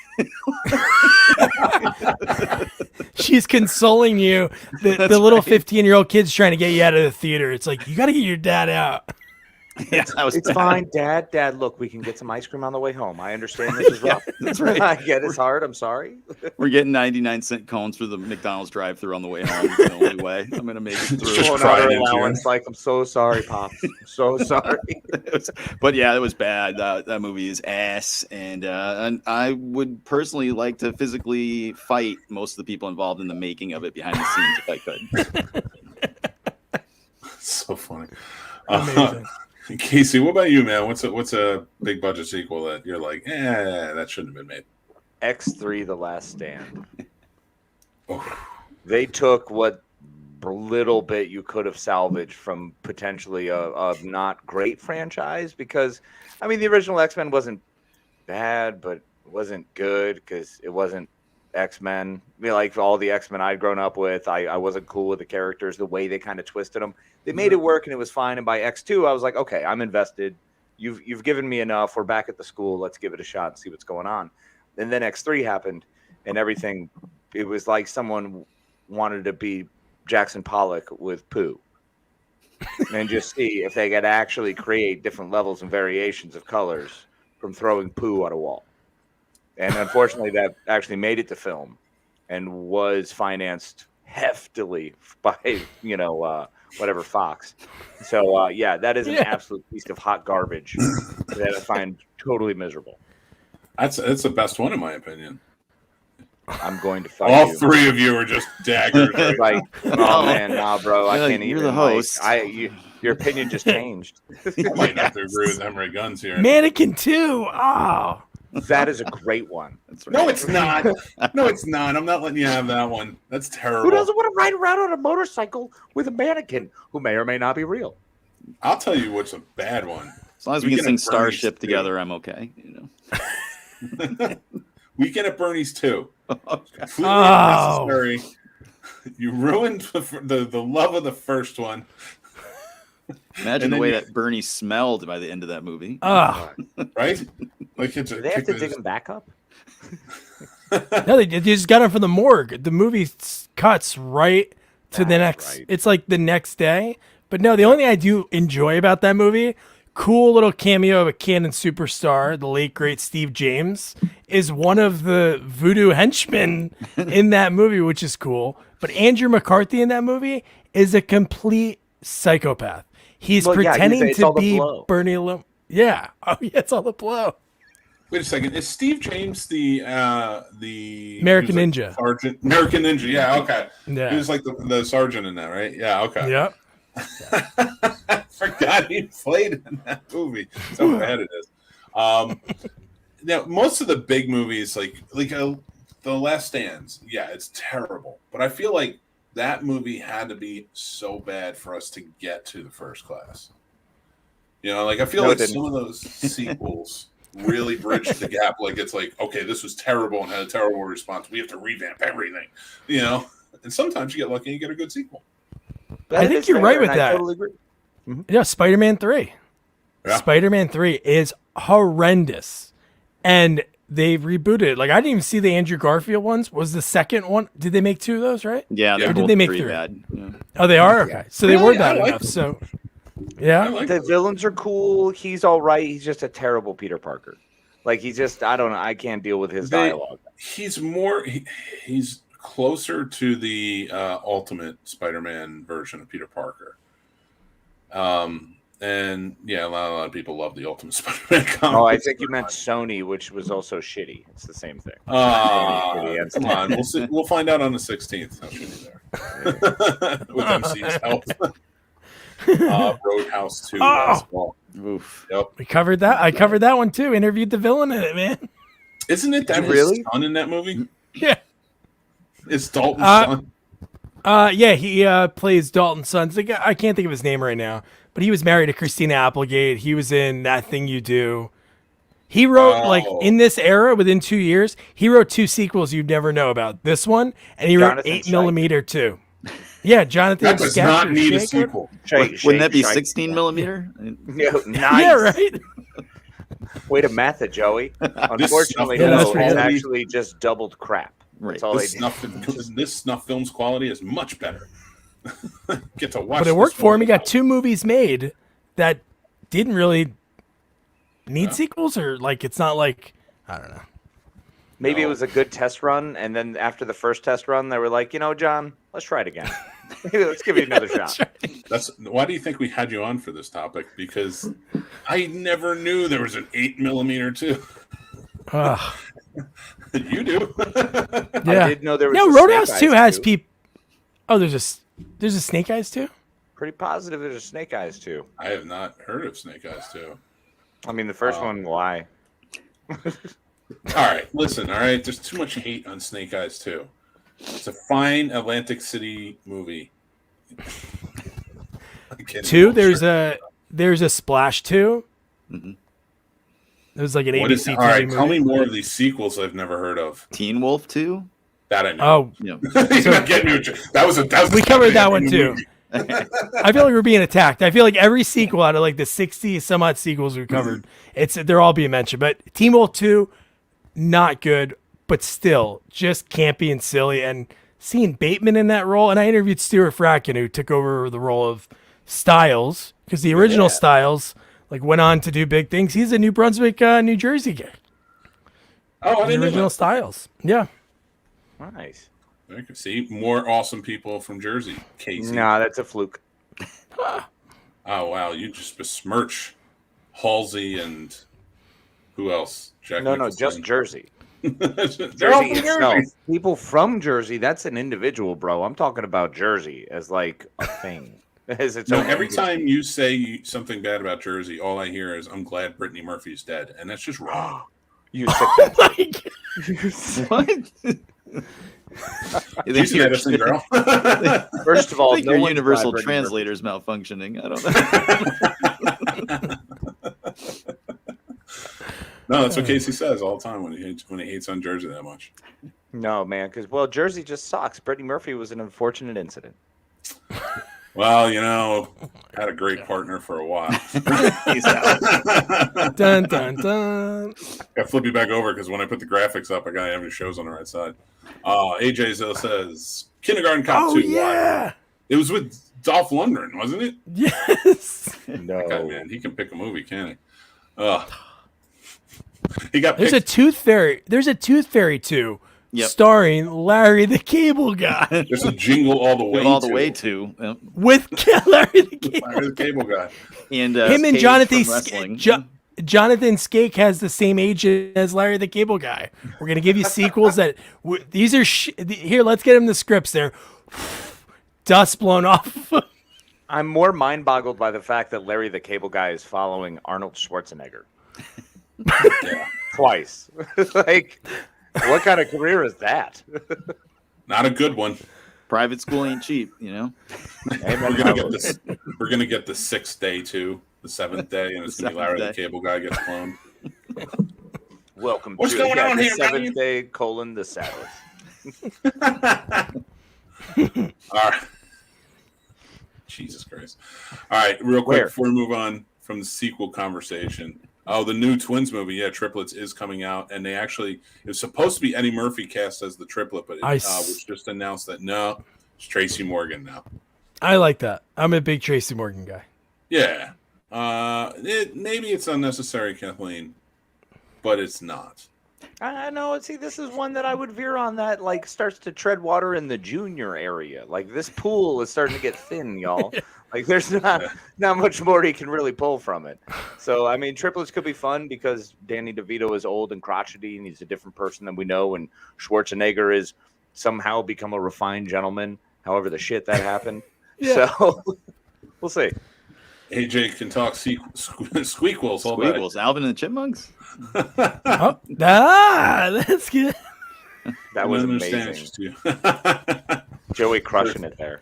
She's consoling you. The little 15-year-old kid's trying to get you out of the theater. It's like, you got to get your dad out. Yeah, it's fine, Dad. Look, we can get some ice cream on the way home. I understand this is rough. That's right. I get it's hard. I'm sorry. We're getting 99-cent cones for the McDonald's drive-thru on the way home. It's the only way I'm gonna make it through. Just cried into allowance. Like, I'm so sorry, Pops. I'm so sorry. But yeah, it was bad. That movie is ass, and I would personally like to physically fight most of the people involved in the making of it behind the scenes if I could. So funny. Amazing. Casey, what about you, man? What's a big budget sequel that you're like, that shouldn't have been made? X3: The Last Stand. Oh. They took what little bit you could have salvaged from potentially a not great franchise, because I mean the original X-Men wasn't bad, but it wasn't good because it wasn't X-Men. I mean, like all the X-Men I'd grown up with, I wasn't cool with the characters, the way they kind of twisted them. They made it work and it was fine. And by X2, I was like, okay, I'm invested. You've given me enough. We're back at the school. Let's give it a shot and see what's going on. And then X3 happened and everything. It was like someone wanted to be Jackson Pollock with poo and just see if they could actually create different levels and variations of colors from throwing poo at a wall. And unfortunately, that actually made it to film and was financed heftily by, whatever Fox. So, that is an absolute piece of hot garbage that I find totally miserable. That's the best one, in my opinion. I'm going to fight All you. three of you are just daggers. Like, oh, man, nah, bro. I can't even. You're the host. Your opinion just changed. I might have to agree with Emery Guns here. Mannequin 2. Oh. That is a great one. That's right. No, it's not. No, it's not. I'm not letting you have that one. That's terrible. Who doesn't want to ride around on a motorcycle with a mannequin who may or may not be real? I'll tell you what's a bad one. As long as we can sing Starship together, I'm okay. Weekend at Bernie's 2. Completely unnecessary. You ruined the love of the first one. Imagine the way that Bernie smelled by the end of that movie. Right? Like Do they have to dig him back up? No, they just got him from the morgue. The movie cuts right to the next. Right. It's like the next day. But no, the only thing I do enjoy about that movie, cool little cameo of a canon superstar, the late great Steve James, is one of the voodoo henchmen in that movie, which is cool. But Andrew McCarthy in that movie is a complete psychopath. He's pretending to be Bernie Lum. Yeah. Oh, yeah, it's all the blow. Wait a second. Is Steve James the American Ninja sergeant? American Ninja. Yeah. Okay. Yeah. He was like the sergeant in that, right? Yeah. Okay. Yep. I forgot he played in that movie. So bad it is. Now, most of the big movies, like The Last Stands, yeah, it's terrible. But I feel like that movie had to be so bad for us to get to the First Class. I feel like some of those sequels really bridge the gap. Like, it's like, okay, this was terrible and had a terrible response. We have to revamp everything, And sometimes you get lucky and you get a good sequel. I think you're right with that. I totally agree. Mm-hmm. Yeah, Spider-Man 3. Yeah. Spider-Man 3 is horrendous. And they've rebooted it. Like, I didn't even see the Andrew Garfield ones. Was the second one? Did they make 2 of those, right? Yeah, or did they make 3? Bad. Yeah. Oh, they are? Okay. So really? They were bad enough. So, yeah. The villains are cool. He's all right. He's just a terrible Peter Parker. Like, he's just, I don't know. I can't deal with his dialogue. He's more, he's closer to the Ultimate Spider-Man version of Peter Parker. And yeah, a lot of people love the Ultimate Spider-Man comic. Oh, I think you meant Sony, which was also shitty. It's the same thing. Come on, we'll find out on the 16th how shitty they are. With MC's help. Roadhouse 2. Oh. Oof. Yep. We covered that. I covered that one too. Interviewed the villain in it, man. Isn't it that his son in that movie? Yeah. It's Dalton's son. Yeah, he plays Dalton's son. I can't think of his name right now, but he was married to Christina Applegate. He was in That Thing You Do. He wrote, in this era, within 2 years, he wrote 2 sequels you'd never know about. This one, and he wrote 8mm too. Yeah, Jonathan. That does not need a sequel. Wouldn't that be 16mm? Nice. Yeah, right? Way to math it, Joey. Unfortunately, it's actually just doubled crap. Right. This snuff film's quality is much better. Get to watch. But it worked for him. He got 2 movies made that didn't really need sequels, or it's not like, I don't know. Maybe it was a good test run, and then after the first test run, they were like, John, let's try it again. Let's give you another shot. That's why do you think we had you on for this topic? Because I never knew there was an 8mm too. You do. Yeah. I did know there was. No, Roadhouse 2 has people. Oh, there's a Snake Eyes 2? Pretty positive there's a Snake Eyes 2. I have not heard of Snake Eyes 2. I mean, the first one, why? All right, listen. All right, there's too much hate on Snake Eyes 2. It's a fine Atlantic City movie. 2, there's a Splash 2. Mm-hmm. It was like an ABC all right, movie. tell me more of these sequels I've never heard of. Teen Wolf 2? That I know. Oh, yeah. That was we covered that one too. I feel like we're being attacked. I feel like every sequel out of the 60 some odd sequels we covered, they're all being mentioned. But Teen Wolf 2, not good, but still just campy and silly. And seeing Bateman in that role, and I interviewed Stuart Fracken, who took over the role of Styles, because the original Styles went on to do big things. He's a New Brunswick, New Jersey guy. Oh, I didn't know original that. Styles. Yeah. Nice. I can see more awesome people from Jersey. Casey. Nah, that's a fluke. Oh wow, you just besmirch Halsey and who else? Jack No, just Jersey. They're all from Jersey. People from Jersey, that's an individual, bro. I'm talking about Jersey as a thing. Every time you say something bad about Jersey, all I hear is, I'm glad Brittany Murphy's dead. And that's just wrong. You sick What? She's an Edison girl. First of all, your universal translator's malfunctioning. I don't know. No, that's what Casey says all the time when he hates on Jersey that much. No, man, because Jersey just sucks. Brittany Murphy was an unfortunate incident. Well, had a great partner for a while. He's out. Dun, dun, dun. I flip you back over because when I put the graphics up, I got to have your shows on the right side. AJ says Kindergarten Cop 2. Yeah. It was with Dolph Lundgren, wasn't it? Yes. No. That guy, man, he can pick a movie, can't he? He got. There's a Tooth Fairy 2. Yep. Starring Larry the Cable Guy. There's a Jingle All the Way. To. Yep. With Larry the Cable Guy. And him and Jonathan Skake has the same age as Larry the Cable Guy. We're gonna give you sequels that these are here. Let's get him the scripts. There, dust blown off. I'm more mind boggled by the fact that Larry the Cable Guy is following Arnold Schwarzenegger. Twice. What kind of career is that? Not a good one. Private school ain't cheap, We're gonna get the 6th day too, the 7th day, and it's gonna be Larry the Cable Guy gets cloned. Welcome What's to going on the here, 7th day, the Sabbath. All right. Jesus Christ. All right, real quick before we move on from the sequel conversation. Oh, the new Twins movie, Triplets is coming out, and it was supposed to be Eddie Murphy cast as the triplet, but it was just announced that no, it's Tracy Morgan now. I like that. I'm a big Tracy Morgan guy. Yeah. Maybe it's unnecessary, Kathleen, but it's not. I know. See, this is one that I would veer on that starts to tread water in the junior area. This pool is starting to get thin, y'all. There's not much more he can really pull from it. So, I mean, triplets could be fun because Danny DeVito is old and crotchety, and he's a different person than we know. And Schwarzenegger is somehow become a refined gentleman. However, the shit that happened. So, we'll see. AJ can talk squeakquels all day. Squeakquels, Alvin and the Chipmunks. That's good. That was amazing. Joey crushing it there.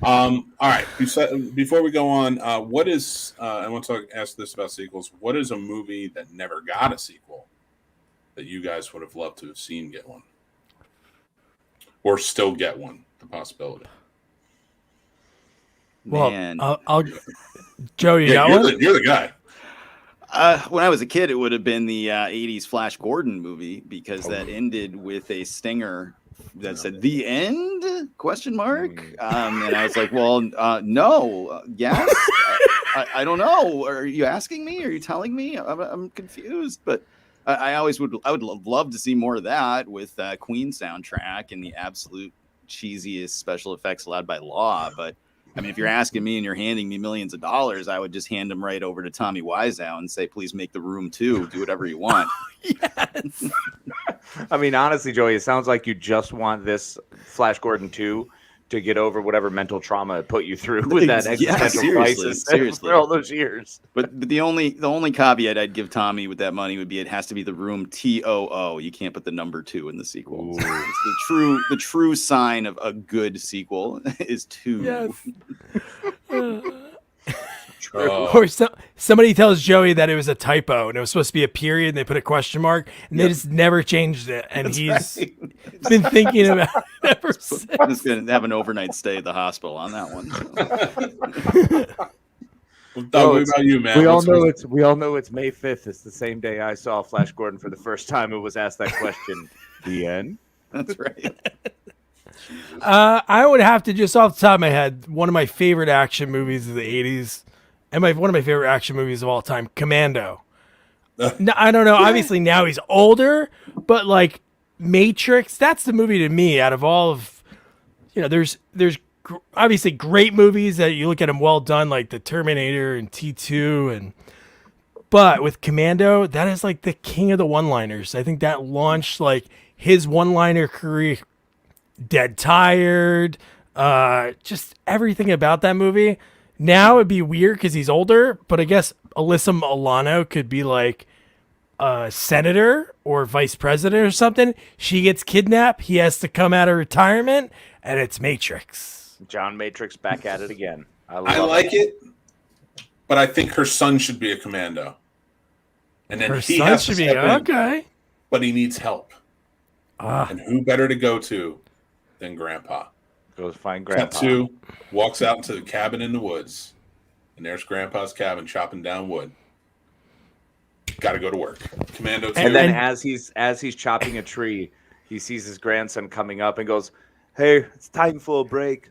All right. Before we go on, what is? I want to ask this about sequels. What is a movie that never got a sequel that you guys would have loved to have seen get one, or still get one? The possibility. Man. Well, I'll Joey, you got one? You're the guy. When I was a kid, it would have been the 80s Flash Gordon movie, because that ended with a stinger that said "the end?" question mark. And I was like, well, no, yes. I don't know. Are you asking me? Are you telling me? I'm confused. But I would love to see more of that with Queen soundtrack and the absolute cheesiest special effects allowed by law. But I mean, if you're asking me and you're handing me millions of dollars, I would just hand them right over to Tommy Wiseau and say, please make The Room 2. Do whatever you want. Yes. I mean, honestly, Joey, it sounds like you just want this Flash Gordon 2 to get over whatever mental trauma it put you through with that existential crisis for all those years. But the only caveat I'd give Tommy with that money would be it has to be The Room TOO. You can't put the number 2 in the sequel. It's the true sign of a good sequel is 2. Yes. Or somebody tells Joey that it was a typo and it was supposed to be a period and they put a question mark and they just never changed it. And he's been thinking about it ever since. I'm just going to have an overnight stay at the hospital on that one. What about you, man? We all know it's May 5th. It's the same day I saw Flash Gordon for the first time. It was asked that question. The end. That's right. I would have to, just off the top of my head, one of my favorite action movies of the 80s and one of my favorite action movies of all time, Commando. No, I don't know. Obviously now he's older, but like Matrix, that's the movie to me out of all of, there's obviously great movies that you look at them well done, like the Terminator and T2 but with Commando, that is like the king of the one-liners. I think that launched like his one-liner career. Dead Tired, just everything about that movie. Now it'd be weird because he's older, but I guess Alyssa Milano could be like a senator or vice president or something. She gets kidnapped. He has to come out of retirement, and it's Matrix. John Matrix back at it again. I like it, but I think her son should be a commando. And then her he son has should to be step in, okay. but he needs help. And who better to go to than Grandpa? Goes find Grandpa. Cut 2, walks out into the cabin in the woods, and there's Grandpa's cabin chopping down wood. Got to go to work. Commando 2. And then as he's chopping a tree, he sees his grandson coming up and goes, "Hey, it's time for a break."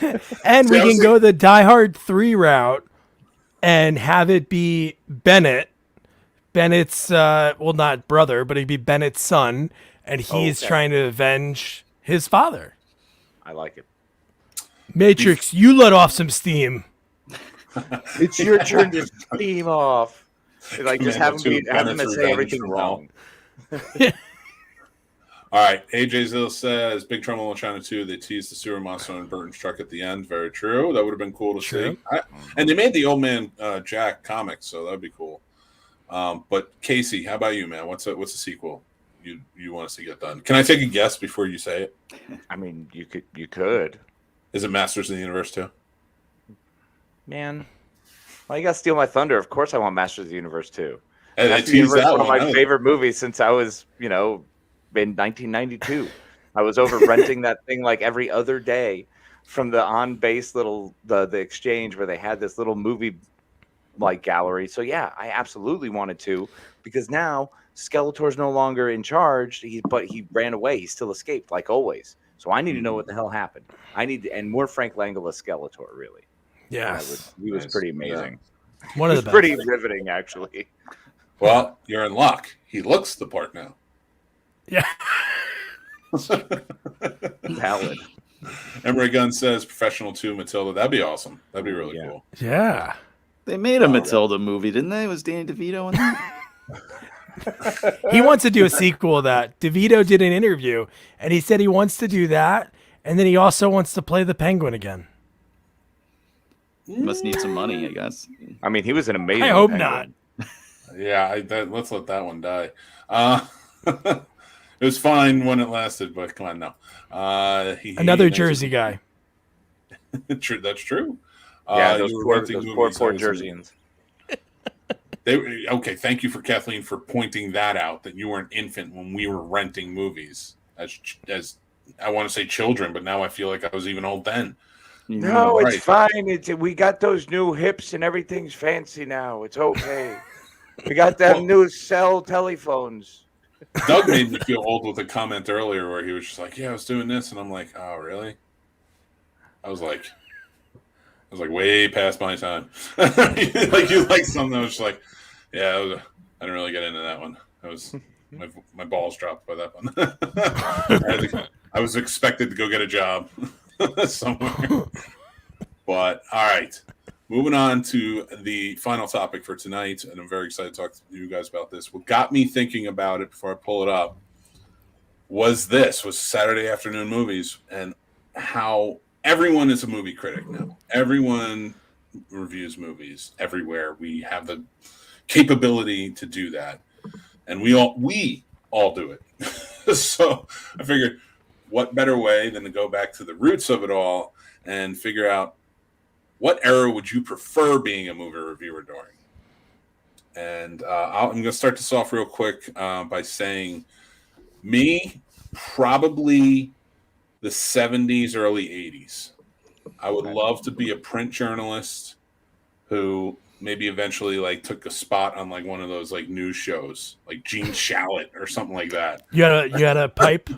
And we can go the Die Hard 3 route and have it be Bennett. Bennett's, not brother, but he'd be Bennett's son, and he's trying to avenge his father. I like it. Matrix, you let off some steam. It's your turn to steam off. Like, just have him say everything wrong. All right. AJ Zill says, Big Trouble in Little China 2, they teased the sewer monster in Burton's truck at the end. Very true. That would have been cool to see. And they made the Old Man Jack comic, so that would be cool. But Casey, how about you, man? What's a sequel you want us to get done? Can I take a guess before you say it? I mean, you could. Is it Masters of the Universe 2? Man, well, you got to steal my thunder. Of course I want Masters of the Universe 2. Hey, Masters of the Universe is one of my favorite movies since I was, in 1992. I was over renting that thing like every other day from the on-base little, the exchange where they had this little movie like gallery. So yeah, I absolutely wanted to, because now Skeletor's no longer in charge, but he ran away. He still escaped like always. So I need to know what the hell happened. And more Frank Langella Skeletor, really. Yeah, he was pretty amazing. Yeah. One of the best. Pretty riveting, actually. Well, you're in luck. He looks the part now. Yeah. Valid. Emery Gunn says Professional 2 Matilda. That'd be awesome. That'd be really cool. Yeah. They made a Matilda movie, didn't they? It was Danny DeVito in that? He wants to do a sequel of that. DeVito did an interview, and he said he wants to do that, and then he also wants to play the Penguin again. Must need some money, I guess. I mean, he was an amazing. I hope Penguin. not. Yeah, let's let that one die. It was fine when it lasted, but come on, no. Another Jersey guy. True, that's true. Yeah, those poor Jerseyans. Okay, thank you for Kathleen for pointing that out, that you were an infant when we were renting movies as I want to say children, but now I feel like I was even old then. No, it's fine. We got those new hips and everything's fancy now. It's okay. We got them new cell telephones. Doug made me feel old with a comment earlier where he was just like, "Yeah, I was doing this," and I'm like, "Oh, really?" I was like way past my time. Like you like something that was just like, yeah, I didn't really get into that one. I was my balls dropped by that one. I was expected to go get a job somewhere. But all right, moving on to the final topic for tonight, and I'm very excited to talk to you guys about this. What got me thinking about it before I pull it up was Saturday afternoon movies and how everyone is a movie critic now. Everyone reviews movies everywhere. We have the capability to do that, and we all do it. So I figured, what better way than to go back to the roots of it all and figure out what era would you prefer being a movie reviewer during. And I'm going to start this off real quick by saying, me, probably the 70s, early 80s. I would love to be a print journalist who maybe eventually like took a spot on like one of those like news shows, like Gene Shalit or something like that. You had a pipe?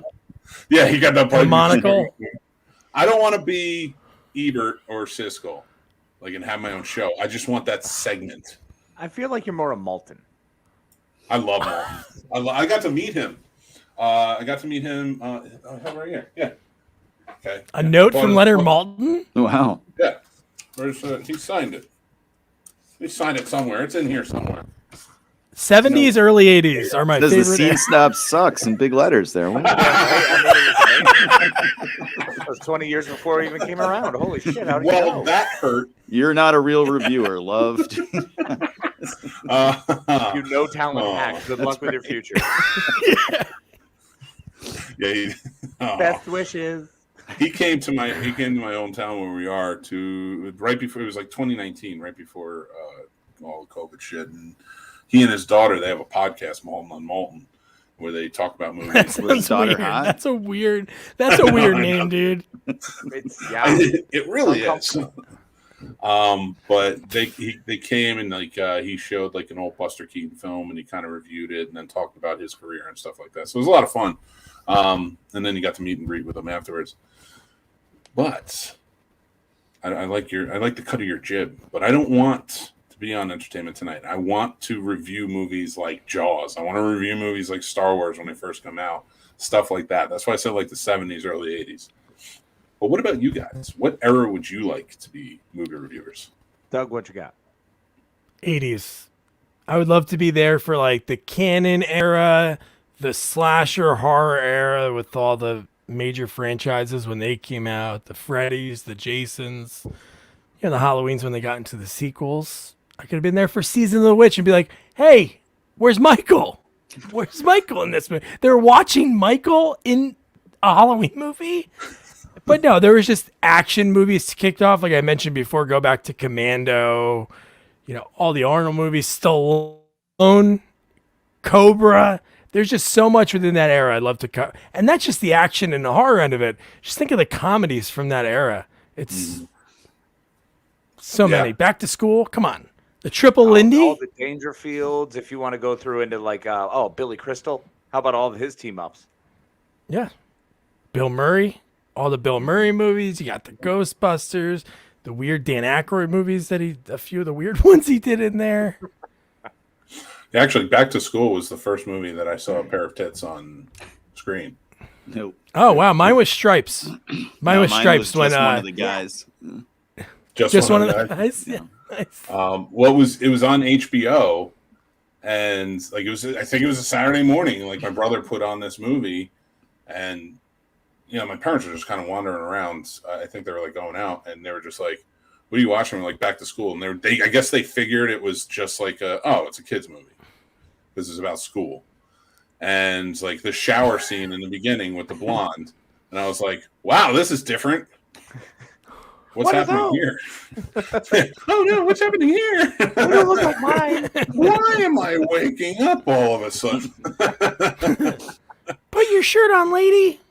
Yeah, he got that pipe. A monocle? I don't want to be Ebert or Siskel, like, and have my own show. I just want that segment. I feel like you're more a Malton. I love Malton. I got to meet him. I have right here. Yeah. Okay. A note from Leonard Maltin? Wow. Yeah. He signed it. He signed it somewhere. It's in here somewhere. 70s, early 80s are my favorite. The Scene Snobs sucks in big letters there. It was 20 years before it even came around. Holy shit. How did you know? That hurt. You're not a real reviewer, loved. You talent hack. Good luck with your future. Yeah. Best wishes. He came to my hometown where we are right before, it was like 2019, right before all the COVID shit. And he and his daughter, they have a podcast, Malton on Malton, where they talk about movies. That's weird. That's a weird name, dude. It really is. But they came and like he showed like an old Buster Keaton film and he kind of reviewed it and then talked about his career and stuff like that. So it was a lot of fun. And then you got to meet and greet with him afterwards. But I like the cut of your jib, but I don't want to be on Entertainment Tonight. I want to review movies like Jaws. I want to review movies like Star Wars when they first come out, stuff like that. That's why I said like the 70s, early 80s. But what about you guys? What era would you like to be movie reviewers? Doug, what you got? 80s. I would love to be there for like the canon era, the slasher horror era with all the major franchises when they came out, the Freddys, the Jasons, the Halloweens when they got into the sequels. I could have been there for Season of the Witch and be like, hey, where's Michael? Where's Michael in this movie? They're watching Michael in a Halloween movie? But no, there was just action movies kicked off. Like I mentioned before, go back to Commando, all the Arnold movies, Stallone, Cobra. There's just so much within that era I'd love to cover. And that's just the action and the horror end of it. Just think of the comedies from that era. It's so many. Back to School. Come on. The Triple Lindy. All the Dangerfields. If you want to go through into like, Billy Crystal. How about all of his team ups? Yeah. Bill Murray. All the Bill Murray movies. You got the Ghostbusters. The weird Dan Aykroyd movies a few of the weird ones he did in there. Actually, Back to School was the first movie that I saw a pair of tits on screen. Nope. Oh wow, mine was Stripes. Mine was Stripes when one of the guys. Just one of the guys. Yeah. Nice. It was on HBO, and like I think it was a Saturday morning. Like my brother put on this movie, and my parents were just kind of wandering around. I think they were like going out, and they were just like, what are you watching? We're like, Back to School. And I guess they figured it was just like it's a kid's movie. This is about school. And like the shower scene in the beginning with the blonde. And I was like, wow, this is different. What's happening here? Oh no, what's happening here? It don't look like mine. Why am I waking up all of a sudden? Put your shirt on, lady.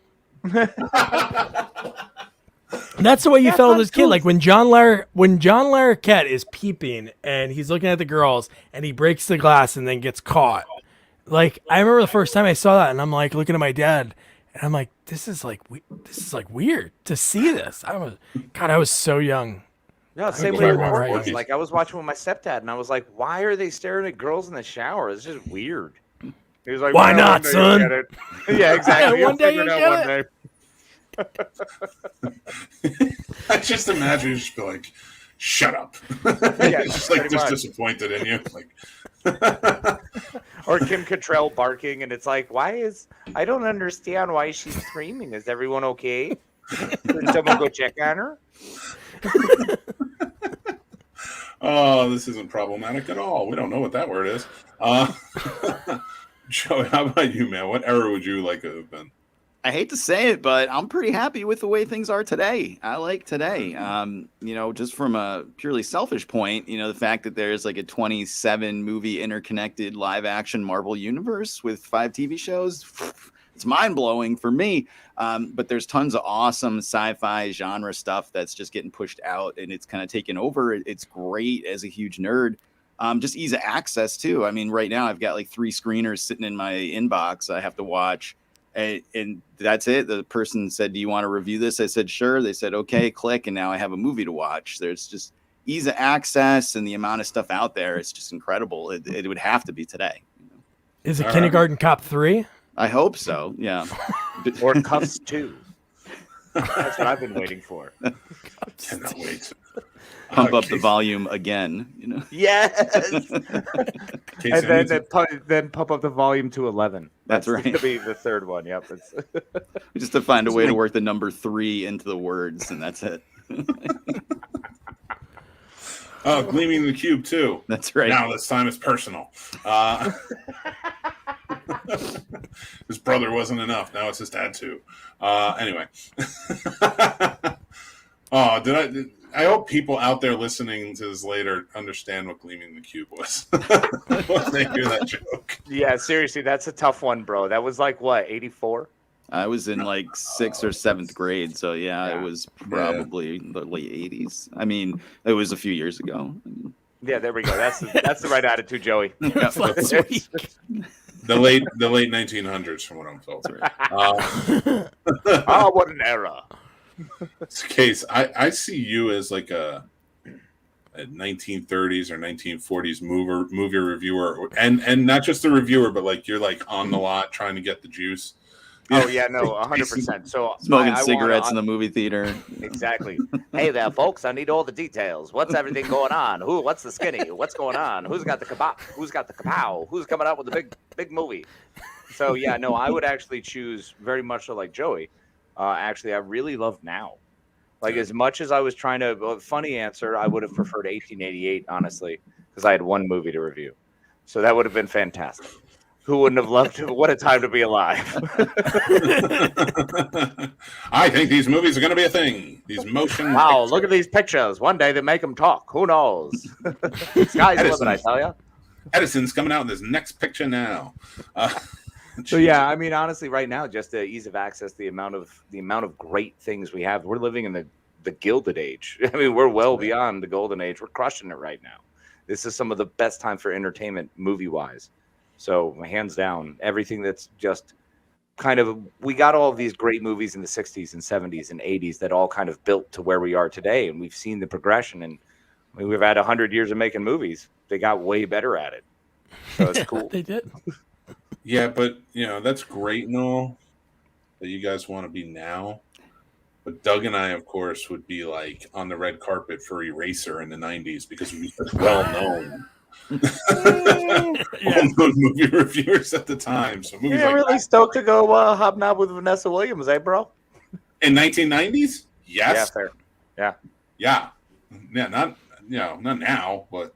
That's the way you felt as a kid. Like when John Larroquette is peeping and he's looking at the girls and he breaks the glass and then gets caught. Like I remember the first time I saw that and I'm like looking at my dad and I'm like, this is like weird to see this. I was so young. No, same way with Porky's. Like I was watching with my stepdad and I was like, why are they staring at girls in the shower? It's just weird. He was like, why not, son? Yeah, exactly. One day you get it. I just imagine you just be like, shut up. Yeah, just disappointed in you. Like or Kim Cattrall barking and it's like, I don't understand why she's screaming. Is everyone okay? Can someone go check on her? Oh, this isn't problematic at all. We don't know what that word is. Joey, how about you, man? What era would you like to have been? I hate to say it, but I'm pretty happy with the way things are today. I like today. Just from a purely selfish point, the fact that there's like a 27 movie interconnected live action Marvel universe with 5 TV shows, it's mind blowing for me. But there's tons of awesome sci-fi genre stuff that's just getting pushed out and it's kind of taken over. It's great as a huge nerd. Just ease of access too. I mean, right now I've got like 3 screeners sitting in my inbox I have to watch. And that's it. The person said, do you want to review this? I said, sure. They said, okay, click. And now I have a movie to watch. There's just ease of access and the amount of stuff out there. It's just incredible. It would have to be today. Is it Kindergarten Cop 3? I hope so. Yeah. Or Cuffs 2. That's what I've been waiting for. Cannot wait. Pump up the volume again, Yes. And then pump up the volume to 11. That's right. Going to be the third one. Yep. Just to find a way to work the number 3 into the words, and that's it. Oh, Gleaming the Cube too. That's right. Now this time it's personal. His brother wasn't enough. Now it's his dad too. Anyway. Oh, I hope people out there listening to this later understand what Gleaming the Cube was. When they hear that joke. Yeah, seriously, that's a tough one, bro. That was like what, 84? I was in like 6th or 7th grade, so yeah. It was probably the late 80s. I mean, it was a few years ago. Yeah, there we go. That's the right attitude, Joey. Last week. The late 1900s, from what I'm told. Oh, what an era! Case, I see you as like a 1930s or 1940s movie reviewer, and not just a reviewer, but like you're like on the lot trying to get the juice. Oh yeah, no, 100%. So smoking cigarettes in the movie theater. Exactly. Hey there, folks. I need all the details. What's everything going on? What's the skinny? What's going on? Who's got the kebab? Who's got the kapow? Who's coming out with the big movie? So yeah, no, I would actually choose very much so like Joey. Actually, I really love Now. Like as much as I was trying to, funny answer, I would have preferred 1888, honestly, because I had one movie to review. So that would have been fantastic. Who wouldn't have loved it? What a time to be alive. I think these movies are going to be a thing. These motion. Wow, pictures. Look at these pictures. One day they make them talk. Who knows? Sky's the limit, I tell you. Edison's coming out in his next picture now. So yeah, I mean, honestly, right now, just the ease of access, the amount of great things we have. We're living in the Gilded Age. I mean, we're well beyond the Golden Age. We're crushing it right now. This is some of the best time for entertainment, movie-wise. So hands down, everything that's just kind of, we got all of these great movies in the 60s and 70s and 80s that all kind of built to where we are today. And we've seen the progression, and we've had 100 years of making movies. They got way better at it. So it's cool. They did. Yeah, but that's great and all that you guys want to be now. But Doug and I, of course, would be like on the red carpet for Eraser in the 90s because we were well known. Well-known movie reviewers at the time. So movies You're really stoked to go hobnob with Vanessa Williams, bro? In 1990s? Yes. Yeah, fair. Yeah. Yeah, not now, but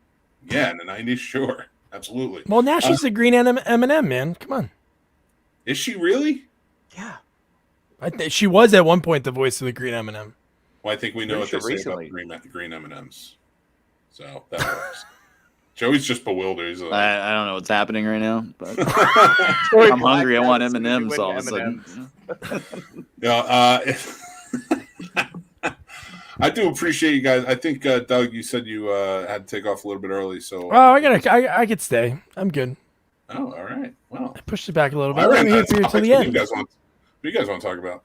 yeah, in the 90s, sure, absolutely. Well, now she's the green M&M, man. Come on. Is she really? Yeah. She was at one point the voice of the green M&M. Well, I think we know what they say about the green M&Ms. So that works. Joey's just bewildered. He's like, I don't know what's happening right now, but I'm hungry. I want M&Ms all of a sudden. Yeah, I do appreciate you guys. I think Doug, you said you had to take off a little bit early, so. Oh, I could stay. I'm good. Oh, all right. Well, I pushed it back a little bit. I'm here for you till the end. What do you guys want to talk about?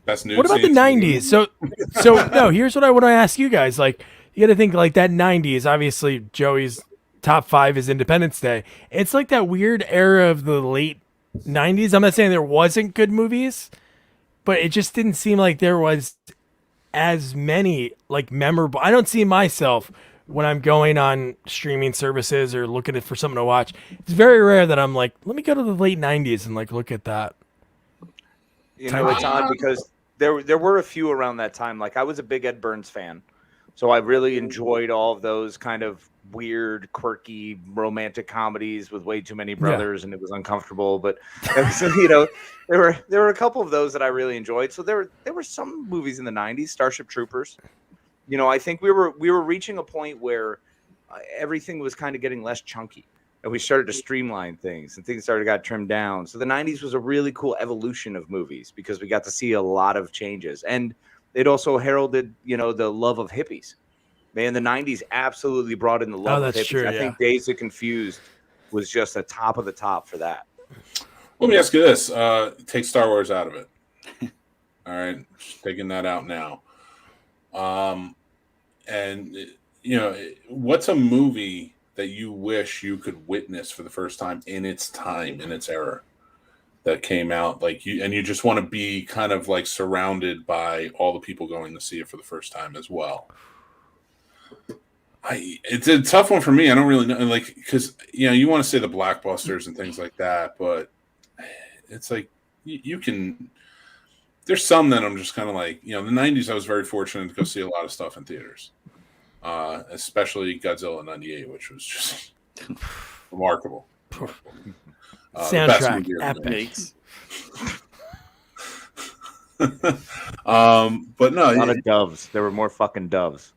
Best news. What about the 90s? So no, here's what I want to ask you guys. Like, you got to think like that 90s, obviously Joey's top 5 is Independence Day. It's like that weird era of the late 90s. I'm not saying there wasn't good movies, but it just didn't seem like there was as many like memorable. I don't see myself when I'm going on streaming services or looking for something to watch. It's very rare that I'm like, let me go to the late 90s and like look at that. You know, it's odd because there were a few around that time. Like I was a big Ed Burns fan, so I really enjoyed all of those kind of weird, quirky, romantic comedies with way too many brothers, and it was uncomfortable. But you know, there were a couple of those that I really enjoyed. So there were some movies in the '90s, Starship Troopers. You know, I think we were reaching a point where everything was kind of getting less chunky. And we started to streamline things, and things got trimmed down. So the 90s was a really cool evolution of movies because we got to see a lot of changes. And it also heralded, you know, the love of hippies. Man, the 90s absolutely brought in the love of hippies. True, I think Dazed and Confused was just the top of the top for that. Let me ask you this. Take Star Wars out of it. All right. Just taking that out now. And, you know, what's a movie that you wish you could witness for the first time in its era that came out like you, and you just want to be kind of like surrounded by all the people going to see it for the first time as well. It's a tough one for me. I don't really know, like, because, you know, you want to say the blockbusters and things like that, but it's like you can, there's some that I'm just kind of like, you know, the 90s, I was very fortunate to go see a lot of stuff in theaters. Especially Godzilla '98, which was just remarkable. Soundtrack epic. But no, a lot of doves. There were more fucking doves.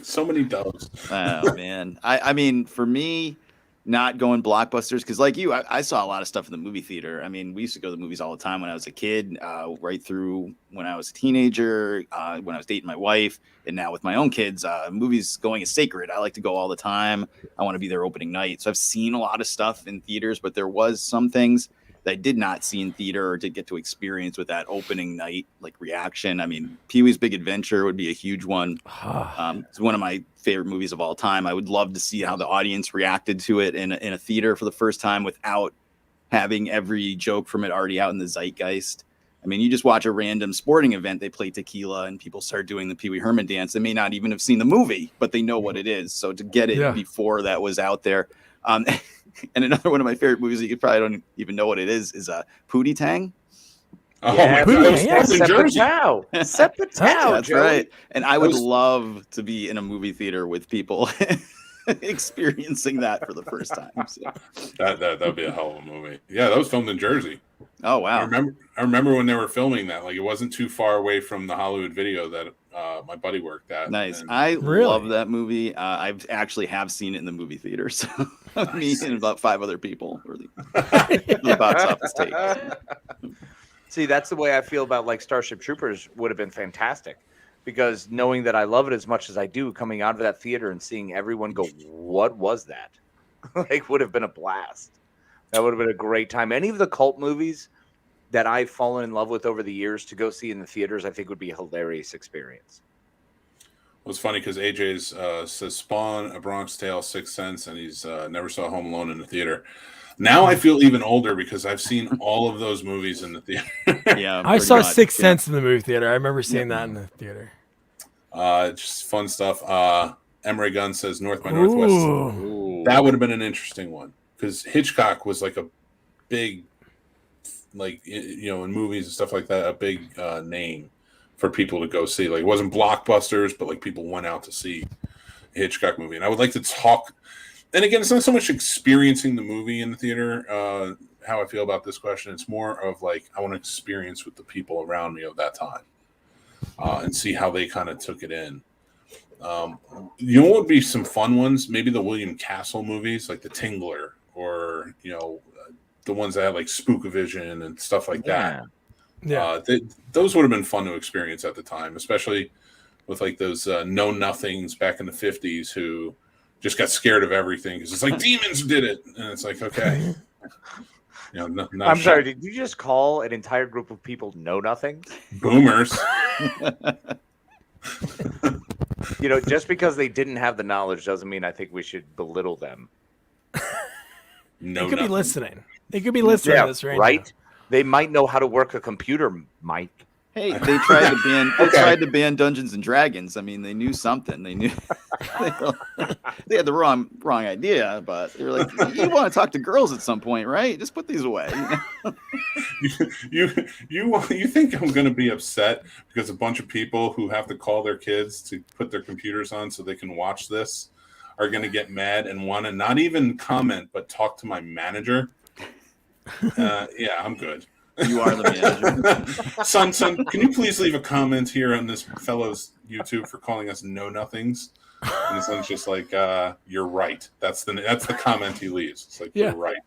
So many doves. Oh man, I mean, for me, not going blockbusters because, like you, I saw a lot of stuff in the movie theater. I mean, we used to go to the movies all the time when I was a kid, right through when I was a teenager, when I was dating my wife, and now with my own kids. Movies going is sacred. I like to go all the time. I want to be there opening night. So I've seen a lot of stuff in theaters, but there was some things that I did not see in theater or did get to experience with that opening night like reaction. I mean, Pee-wee's Big Adventure would be a huge one. It's one of my favorite movies of all time. I would love to see how the audience reacted to it in a theater for the first time without having every joke from it already out in the zeitgeist. I mean, you just watch a random sporting event, they play tequila and people start doing the Pee Wee Herman dance. They may not even have seen the movie, but they know what it is. So to get it before that was out there. And another one of my favorite movies that you probably don't even know what it is Pootie Tang. Oh my God. That's right. And I would love to be in a movie theater with people experiencing that for the first time. So. That'd be a hell of a movie. Yeah, that was filmed in Jersey. Oh wow. I remember when they were filming that. Like, it wasn't too far away from the Hollywood Video that my buddy worked at. Nice. I love that movie. I've actually have seen it in the movie theater. So me and about 5 other people were the box office take. See, that's the way I feel about like Starship Troopers would have been fantastic, because knowing that I love it as much as I do, coming out of that theater and seeing everyone go, "What was that?" like would have been a blast. That would have been a great time. Any of the cult movies that I've fallen in love with over the years to go see in the theaters, I think would be a hilarious experience. Well, it's funny because AJ's says Spawn, A Bronx Tale, Sixth Sense, and he's never saw Home Alone in the theater. Now I feel even older because I've seen all of those movies in the theater. Yeah, I saw Sixth Sense in the movie theater. I remember seeing that in the theater. Just fun stuff. Emery Gunn says North by Northwest. Ooh. That would have been an interesting one because Hitchcock was like a big, like, you know, in movies and stuff like that, a big name. for people to go see. Like, it wasn't blockbusters, but like people went out to see a Hitchcock movie. And I would like to talk. And again, it's not so much experiencing the movie in the theater, how I feel about this question. It's more of like, I want to experience with the people around me of that time and see how they kind of took it in. You know what would be some fun ones? Maybe the William Castle movies, like The Tingler, or, you know, the ones that had like Spook-O-Vision and stuff like that. Yeah. Those would have been fun to experience at the time, especially with like those know-nothings back in the 50s who just got scared of everything because it's like demons did it. And it's like, okay. You know, I'm sorry, did you just call an entire group of people know-nothing? Boomers. You know, just because they didn't have the knowledge doesn't mean I think we should belittle them. They could be listening. They could be listening to this right now. They might know how to work a computer, Mike. Hey, they tried to ban. They tried to ban Dungeons and Dragons. I mean, they knew something. They knew they had the wrong idea, but they were like, "You want to talk to girls at some point, right? Just put these away." You think I'm going to be upset because a bunch of people who have to call their kids to put their computers on so they can watch this are going to get mad and want to not even comment but talk to my manager? Yeah, I'm good. You are the manager. Son, can you please leave a comment here on this fellow's YouTube for calling us know-nothings? And his son's just like, you're right. That's the comment he leaves. It's like, You're right.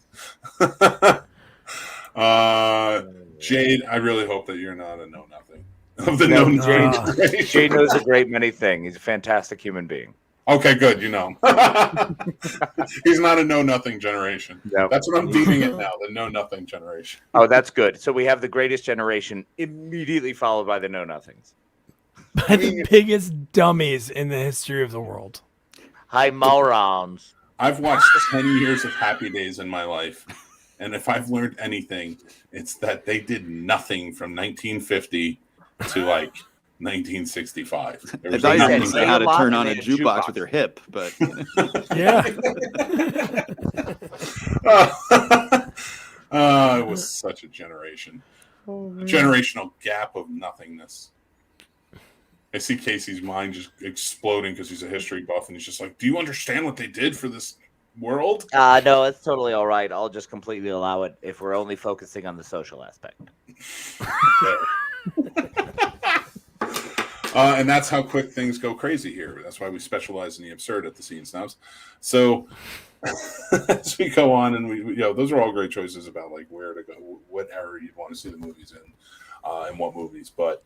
Jade, I really hope that you're not a know-nothing. Of the know-nothing. Jade knows a great many things. He's a fantastic human being. Okay, good. You know, he's not a know-nothing generation. Nope. That's what I'm deeming it now, the know-nothing generation. Oh, that's good. So we have the greatest generation immediately followed by the know-nothings. By the biggest dummies in the history of the world. Hi, morons. I've watched 10 years of Happy Days in my life, and if I've learned anything, it's that they did nothing from 1950 to like 1965. I thought you were going to say how to turn on a jukebox with your hip, but yeah. It was such a generation. A generational gap of nothingness. I see Casey's mind just exploding because he's a history buff, and he's just like, do you understand what they did for this world? No, it's totally all right. I'll just completely allow it if we're only focusing on the social aspect. And that's how quick things go crazy here. That's why we specialize in the absurd at the Scene Snobs. So as we go on, and we those are all great choices about like where to go, what era you'd want to see the movies in, and what movies. But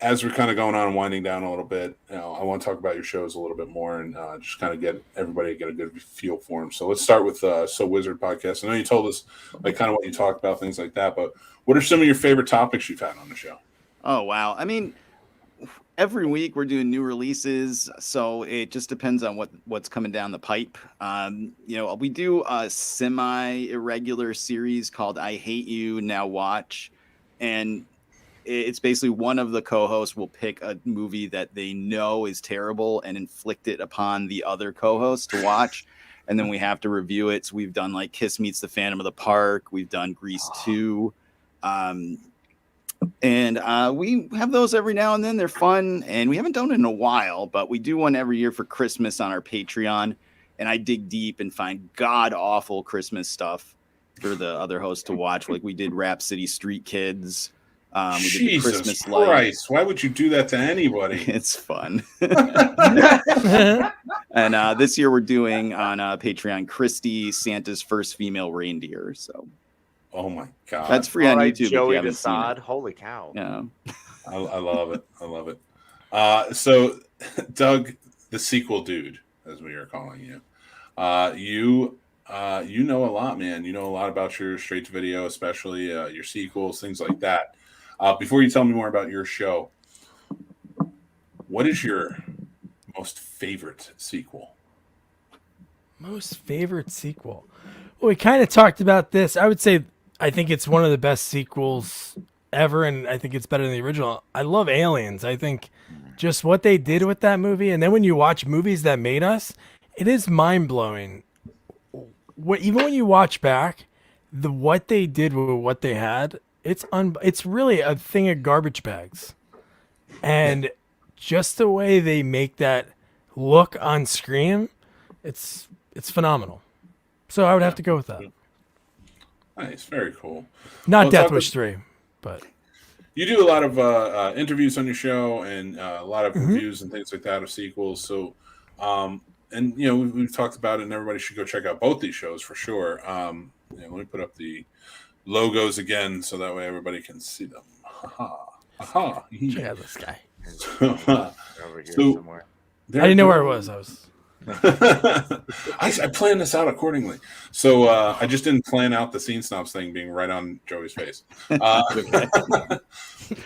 as we're kind of going on and winding down a little bit, I want to talk about your shows a little bit more and just kind of get everybody to get a good feel for them. So let's start with So Wizard podcast. I know you told us like kind of what you talked about, things like that, but what are some of your favorite topics you've had on the show? Oh, wow. I mean, every week we're doing new releases, so it just depends on what's coming down the pipe. We do a semi-irregular series called I Hate You, Now Watch, and it's basically one of the co-hosts will pick a movie that they know is terrible and inflict it upon the other co-host to watch, and then we have to review it. So we've done like Kiss Meets the Phantom of the Park. We've done Grease 2. And we have those every now and then. They're fun, and we haven't done it in a while, but we do one every year for Christmas on our Patreon. And I dig deep and find god-awful Christmas stuff for the other hosts to watch. Like we did Rap City Street Kids. We did the Christmas Christ! Lights. Why would you do that to anybody? It's fun. And this year we're doing on Patreon Christy, Santa's first female reindeer. So. Oh my god, that's free on YouTube. Joey if you haven't seen it. Holy cow! Yeah, I love it. I love it. So, Doug, the sequel dude, as we are calling you, you know a lot, man. You know a lot about your straight to video, especially your sequels, things like that. Before you tell me more about your show, what is your most favorite sequel? Most favorite sequel? Well, we kind of talked about this. I would say I think it's one of the best sequels ever, and I think it's better than the original. I love Aliens. I think just what they did with that movie, and then when you watch movies that made us, it is mind-blowing. Even when you watch back, what they did with what they had it's really a thing of garbage bags. And just the way they make that look on screen, it's phenomenal. So I would have to go with that. Nice, very cool. Not Death Wish 3, but you do a lot of interviews on your show and a lot of reviews and things like that of sequels. So, and you know, we've talked about it, and everybody should go check out both these shows for sure. Let me put up the logos again so that way everybody can see them. Aha. Check out this guy. Over here somewhere. I didn't know where it was. I planned this out accordingly. So I just didn't plan out the Scene Snobs thing being right on Joey's face. I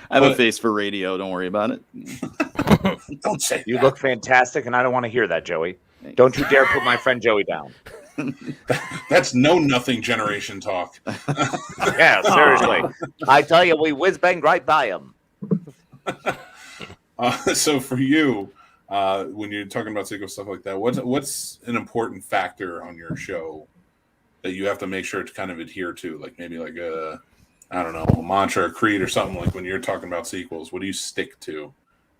have a face for radio. Don't worry about it. Don't say You that. look fantastic, and I don't want to hear that, Joey. Don't you dare put my friend Joey down. That's no nothing generation talk. Yeah, seriously. I tell you, we whiz banged right by him. So for you, when you're talking about sequel stuff like that, what's an important factor on your show that you have to make sure to kind of adhere to? Like maybe like a mantra or creed or something, like when you're talking about sequels, what do you stick to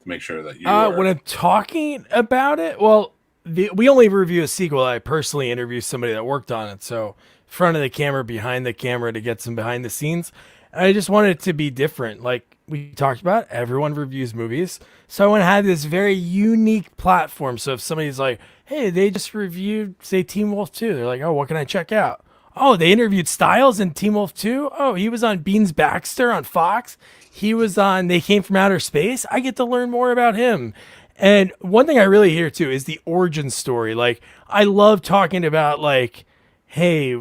make sure that you when I'm talking about it, well, we only review a sequel. I personally interview somebody that worked on it. So front of the camera, behind the camera to get some behind the scenes. And I just wanted it to be different. Like we talked about, everyone reviews movies. So I want to have this very unique platform. So if somebody's like, hey, they just reviewed, say, Teen Wolf 2. They're like, oh, what can I check out? Oh, they interviewed Styles in Teen Wolf 2. Oh, he was on Beans Baxter on Fox. He was on They Came From Outer Space. I get to learn more about him. And one thing I really hear too is the origin story. Like I love talking about like, hey,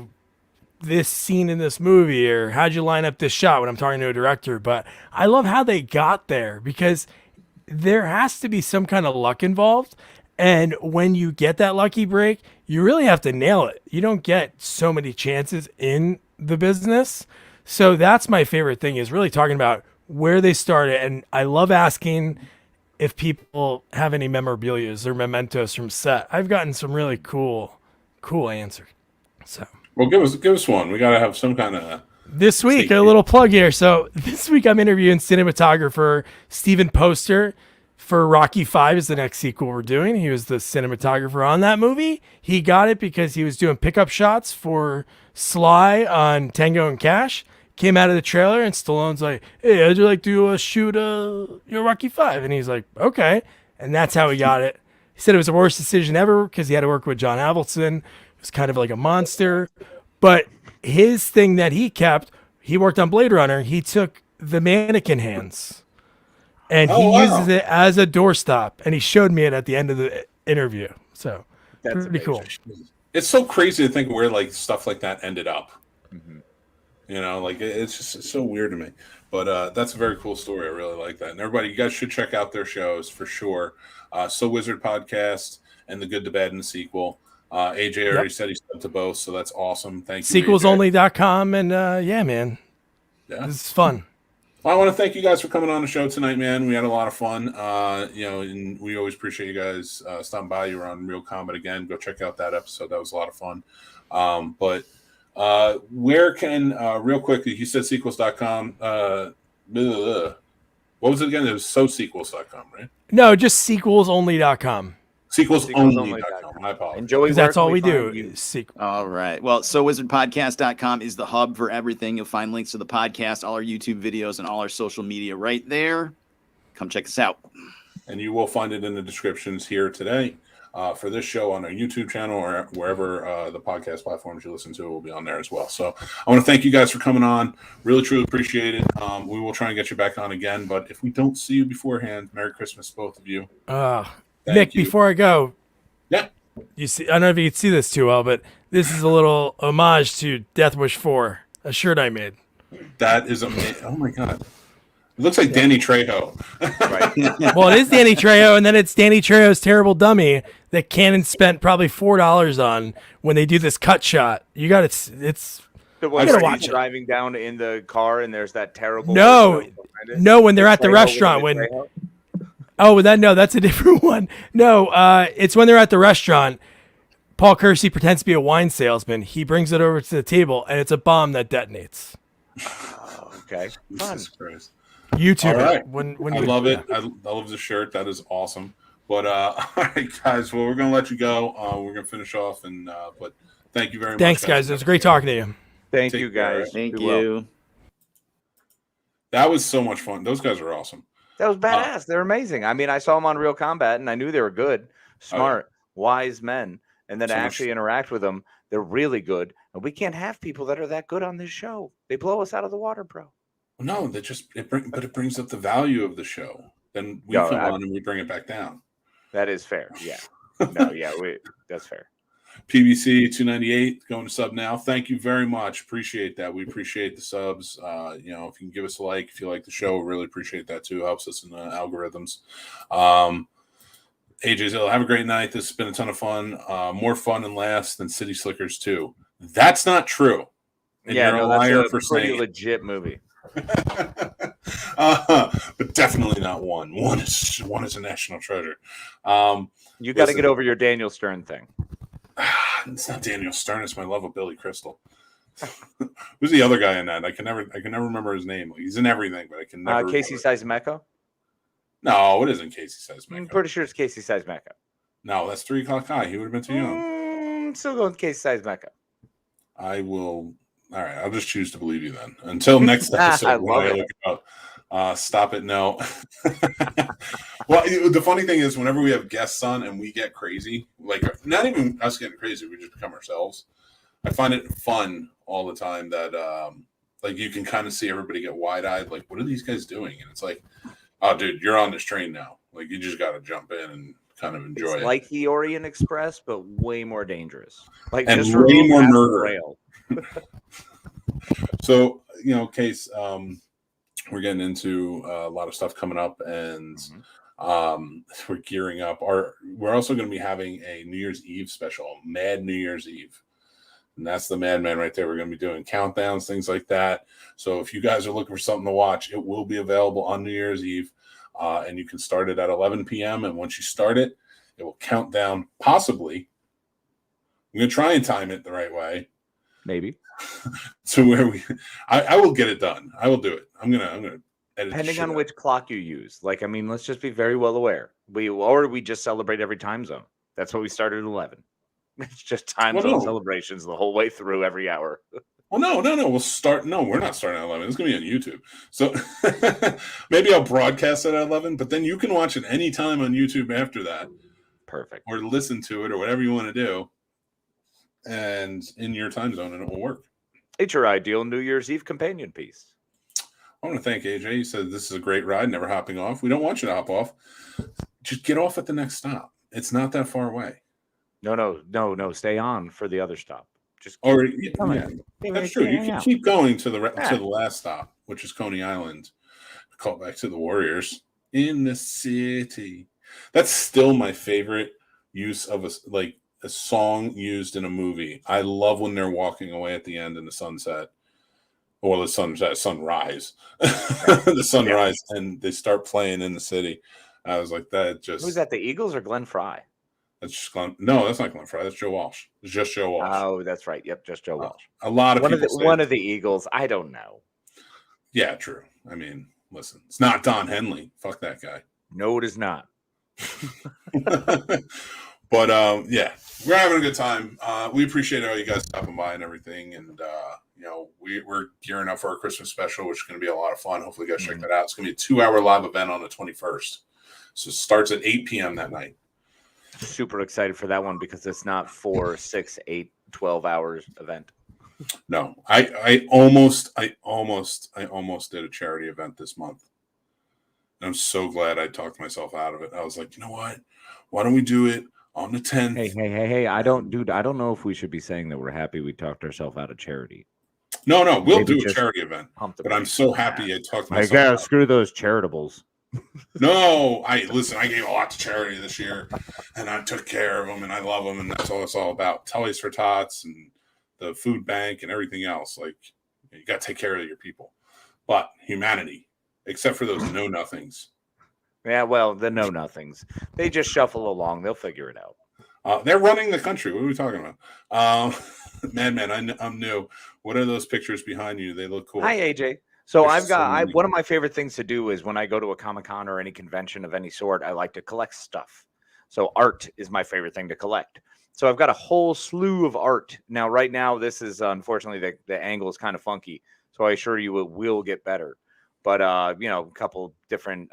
this scene in this movie, or how'd you line up this shot when I'm talking to a director. But I love how they got there because there has to be some kind of luck involved. And when you get that lucky break, you really have to nail it. You don't get so many chances in the business. So that's my favorite thing, is really talking about where they started. And I love asking if people have any memorabilia or mementos from set. I've gotten some really cool answers. So, well, give us one. We got to have some kind of this week, a little plug here. So this week I'm interviewing cinematographer Steven Poster for Rocky 5 is the next sequel we're doing. He was the cinematographer on that movie. He got it because he was doing pickup shots for Sly on Tango and Cash. Came out of the trailer and Stallone's like, hey, I'd like to shoot Rocky 5. And he's like, okay. And that's how he got it. He said it was the worst decision ever because he had to work with John Avildsen. It was kind of like a monster. But his thing that he kept, he worked on Blade Runner. He took the mannequin hands and he uses it as a doorstop. And he showed me it at the end of the interview. So that's pretty cool. It's so crazy to think where like stuff like that ended up. Mm-hmm. You know, like it's so weird to me, but that's a very cool story. I really like that. And everybody, you guys should check out their shows for sure. So Wizard Podcast and The Good, the Bad, and the Sequel. AJ already said he sent to both, so that's awesome. Thank you. Sequelsonly.com and yeah, man. Yeah. This is fun. Well, I want to thank you guys for coming on the show tonight, man. We had a lot of fun. And we always appreciate you guys stopping by. You were on Real Combat again. Go check out that episode. That was a lot of fun. Where can real quickly, you said sequels.com. What was it again? It was sosequels.com, right? No, just sequelsonly.com. Sequelsonly.com. I apologize. And Joey, that's all we do. All right. Well, SoWizardPodcast.com is the hub for everything. You'll find links to the podcast, all our YouTube videos, and all our social media right there. Come check us out. And you will find it in the descriptions here today. For this show on our YouTube channel or wherever the podcast platforms you listen to will be on there as well. So I want to thank you guys for coming on. Really, truly appreciate it. We will try and get you back on again. But if we don't see you beforehand, Merry Christmas, both of you. Nick, before I go, yeah, you see, I don't know if you can see this too well, but this is a little homage to Death Wish 4, a shirt I made. That is amazing. Oh my God. It looks like Danny Trejo. Right. Well, it is Danny Trejo, and then it's Danny Trejo's Terrible Dummy that Canon spent probably $4 on when they do this cut shot. You got it. It's the one where he's driving down in the car, and there's that terrible. No, when they're at the restaurant. That's a different one. No, it's when they're at the restaurant. Paul Kersey pretends to be a wine salesman. He brings it over to the table, and it's a bomb that detonates. Okay, fun. Jesus Christ. YouTube. All right. When I you, love it. I love the shirt. That is awesome. But all right, guys. Well, we're gonna let you go. We're gonna finish off, and but thank you very much. Thanks, guys. It was great talking to you. Thank Take you, care. guys. Thank Be well. you. That was so much fun. Those guys are awesome. That was badass. They're amazing. I mean, I saw them on Real Combat, and I knew they were good, smart, wise men. And then So to much- actually interact with them, they're really good. And we can't have people that are that good on this show. They blow us out of the water, bro. No, they just it brings up the value of the show. Then we No, come on and we bring it back down. That is fair. Yeah. No, yeah, that's fair. PBC 298 going to sub now. Thank you very much. Appreciate that. We appreciate the subs. If you can give us a like if you like the show, we really appreciate that too. Helps us in the algorithms. AJ Zill, have a great night. This has been a ton of fun. More fun and last than City Slickers 2. That's not true. And you're a liar for pretty saying legit movie. but definitely not one. One is a national treasure. You got to listen. get over your Daniel Stern thing. It's not Daniel Stern. It's my love of Billy Crystal. Who's the other guy in that? I can never remember his name. He's in everything, but I can never. Casey Seismeko? No, it isn't Casey Seismeko. I'm pretty sure it's Casey Seismeko. No, that's 3 O'Clock High. He would have been too young. Still going with Casey Seismeko. I will. All right, I'll just choose to believe you then. Until next episode, I love it. look it up. Stop it. No. Well, the funny thing is, whenever we have guests on and we get crazy, like not even us getting crazy, we just become ourselves. I find it fun all the time that like you can kind of see everybody get wide-eyed, like, what are these guys doing? And it's like, oh, dude, you're on this train now. Like, you just got to jump in and kind of enjoy It's it. like the Orient Express, but way more dangerous. Like And just way remove more half the murder. rail. So, Case, we're getting into a lot of stuff coming up, and we're gearing up. We're also going to be having a New Year's Eve special, Mad New Year's Eve. And that's the madman right there. We're going to be doing countdowns, things like that. So if you guys are looking for something to watch, it will be available on New Year's Eve. And you can start it at 11 p.m. And once you start it, it will count down possibly. I'm going to try and time it the right way. Maybe. To where I will get it done. I will do it. I'm gonna edit. Depending on which clock you use. Like, I mean, let's just be very well aware. We just celebrate every time zone. That's what we started at 11. It's just time zone celebrations the whole way through every hour. Well, no. We'll start. No, we're not starting at 11. It's going to be on YouTube. So maybe I'll broadcast it at 11, but then you can watch it anytime on YouTube after that. Perfect. Or listen to it or whatever you want to do. And in your time zone, and it will work. It's your ideal New Year's Eve companion piece. I want to thank AJ. He said this is a great ride, never hopping off. We don't want you to hop off. Just get off at the next stop. It's not that far away. No. Stay on for the other stop. Just that's true. You can keep going to the last stop, which is Coney Island. Call back to the Warriors in the city. That's still my favorite use of a song used in a movie. I love when they're walking away at the end in the sunset, or the sunrise, the sunrise, and they start playing in the city. I was like, that just. Who's that? The Eagles or Glenn Fry? That's just Glenn. No, that's not Glenn Fry. That's Joe Walsh. It's just Joe Walsh. Oh, that's right. Yep, just Joe Walsh. A lot of one of the Eagles. I don't know. Yeah, true. I mean, listen, it's not Don Henley. Fuck that guy. No, it is not. But yeah, we're having a good time. We appreciate all you guys stopping by and everything, and we're gearing up for our Christmas special, which is going to be a lot of fun. Hopefully, you guys check that out. It's going to be a 2-hour live event on the 21st, so it starts at 8 p.m. that night. Super excited for that one because it's not 4, 6, 8, 12 hours event. No, I almost did a charity event this month. And I'm so glad I talked myself out of it. I was like, you know what? Why don't we do it on the 10th? Hey! I don't know if we should be saying that we're happy we talked ourselves out of charity. No, we'll do a charity event. But I'm so happy I talked myself out. I gotta screw those charitables. No, I gave a lot to charity this year, and I took care of them, and I love them, and that's all it's all about. Tully's for Tots and the food bank and everything else. Like, you got to take care of your people. But humanity, except for those know-nothings. Yeah, well, the know-nothings. They just shuffle along. They'll figure it out. They're running the country. What are we talking about? Madman, I'm new. What are those pictures behind you? They look cool. Hi, AJ. So one of my favorite things to do is when I go to a Comic-Con or any convention of any sort, I like to collect stuff. So art is my favorite thing to collect. So I've got a whole slew of art. Now, right now, this is unfortunately the angle is kind of funky. So I assure you it will get better. But, a couple different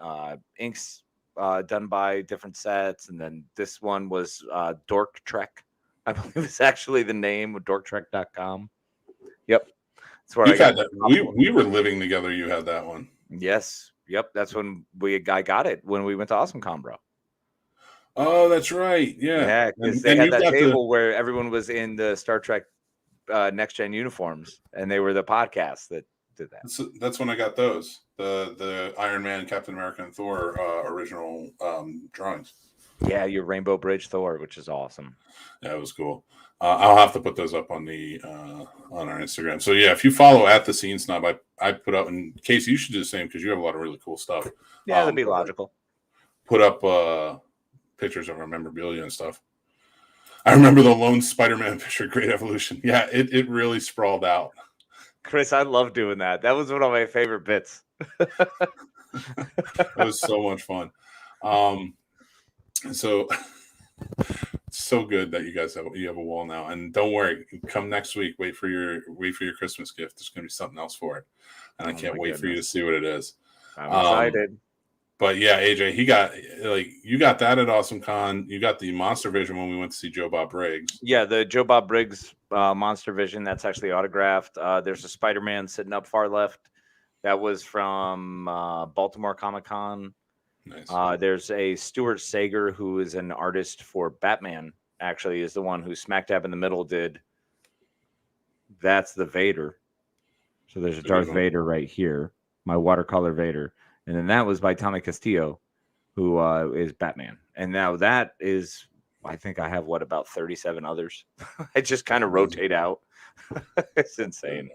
inks done by different sets. And then this one was Dork Trek. I believe it's actually the name of dorktrek.com. Yep. That's where I got that. We were living together. You had that one. Yes. Yep. That's when I got it when we went to AwesomeCon, bro. Oh, that's right. Yeah. Yeah. Because they had that table where everyone was in the Star Trek Next Gen uniforms, and they were the podcast that did that. That's when I got those. The Iron Man, Captain America, and Thor original drawings. Yeah, your Rainbow Bridge Thor, which is awesome. Yeah, it was cool. I'll have to put those up on on our Instagram. So yeah, if you follow at the Scene Snob, I put up, and Casey, you should do the same because you have a lot of really cool stuff. Yeah, that'd be logical. Put up pictures of our memorabilia and stuff. I remember the lone Spider-Man picture, Great Evolution. Yeah, it really sprawled out. Chris, I love doing that. That was one of my favorite bits. It was so much fun. So it's so good that you guys have a wall now. And don't worry, come next week. Wait for your Christmas gift. There's going to be something else for it, and I can't wait for you to see what it is. I'm excited. But yeah, AJ, you got that at AwesomeCon. You got the Monster Vision when we went to see Joe Bob Briggs. Yeah, the Joe Bob Briggs Monster Vision. That's actually autographed. There's a Spider-Man sitting up far left. That was from Baltimore Comic-Con. Nice. There's a Stuart Sager who is an artist for Batman. Actually, is the one who smack dab in the middle did. That's the Vader. So there's a Darth Vader right here, my watercolor Vader, and then that was by Tommy Castillo, who is Batman. And now that is, I think I have about 37 others. I just kind of rotate out. It's insane.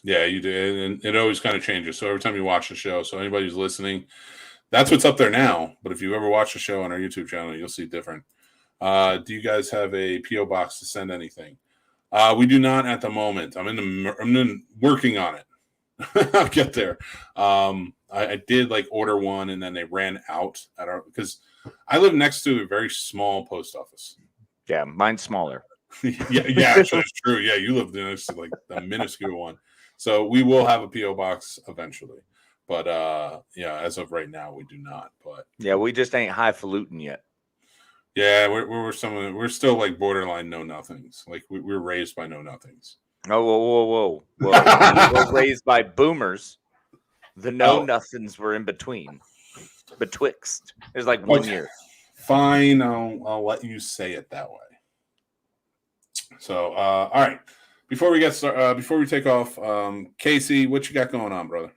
Yeah, you do, and it always kind of changes. So every time you watch the show, so anybody who's listening. That's what's up there now. But if you ever watch the show on our YouTube channel, you'll see different. Do you guys have a P.O. box to send anything? We do not at the moment. I'm working on it. I'll get there. I did order one, and then they ran out because I live next to a very small post office. Yeah, mine's smaller. yeah, actually, it's true. Yeah, you live next to a minuscule one. So we will have a P.O. box eventually. But as of right now, we do not. But yeah, we just ain't highfalutin yet. Yeah, we're still borderline know nothings. We're raised by know nothings. Oh, whoa! We're raised by boomers. The know nothings were in between, betwixt. There's 1 year. Fine, I'll let you say it that way. So, all right. Before we get started, before we take off, Casey, what you got going on, brother?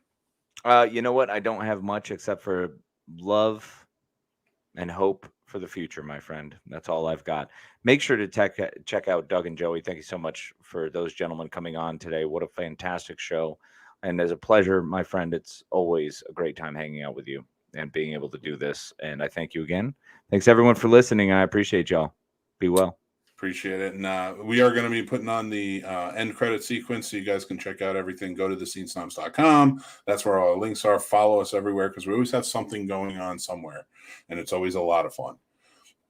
You know what? I don't have much except for love and hope for the future, my friend. That's all I've got. Make sure to check out Doug and Joey. Thank you so much for those gentlemen coming on today. What a fantastic show. And as a pleasure, my friend, it's always a great time hanging out with you and being able to do this. And I thank you again. Thanks, everyone, for listening. I appreciate y'all. Be well. Appreciate it. And we are going to be putting on the end credit sequence so you guys can check out everything. Go to thescenesnobs.com. That's where all the links are. Follow us everywhere because we always have something going on somewhere. And it's always a lot of fun.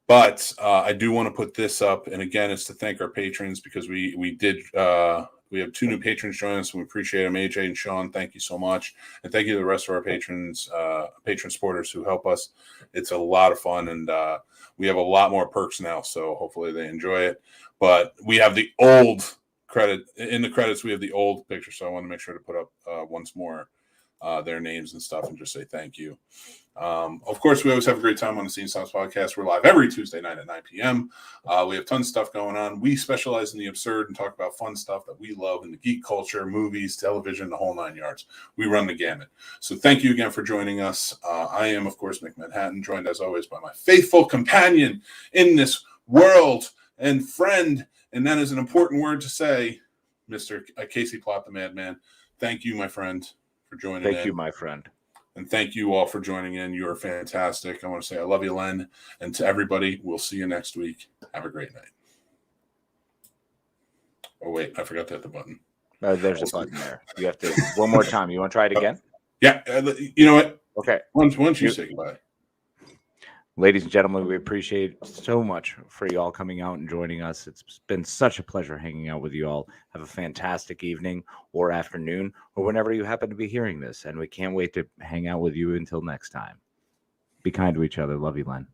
But I do want to put this up. And again, it's to thank our patrons because we have 2 new patrons join us and we appreciate them. AJ and Sean, thank you so much. And thank you to the rest of our patrons, patron supporters who help us. It's a lot of fun. And we have a lot more perks now, so hopefully they enjoy it. But we have the old credit. In the credits, we have the old picture, so I want to make sure to put up once more their names and stuff and just say thank you. Of course, we always have a great time on the Scene Snobs podcast. We're live every Tuesday night at 9 p.m. We have tons of stuff going on. We specialize in the absurd and talk about fun stuff that we love in the geek culture, movies, television, the whole 9 yards. We run the gamut. So thank you again for joining us. I am, of course, Mick Manhattan, joined as always by my faithful companion in this world and friend, and that is an important word to say, Mr. Casey Plott, the Madman. Thank you, my friend, for joining in. Thank you, my friend. And thank you all for joining in. You are fantastic. I want to say I love you, Len. And to everybody, we'll see you next week. Have a great night. Oh, wait, I forgot to hit the button. There's a button there. You have to one more time. You want to try it again? Yeah. You know what? Okay. Once you say goodbye. Ladies and gentlemen, we appreciate so much for you all coming out and joining us. It's been such a pleasure hanging out with you all. Have a fantastic evening or afternoon or whenever you happen to be hearing this. And we can't wait to hang out with you until next time. Be kind to each other. Love you, Len.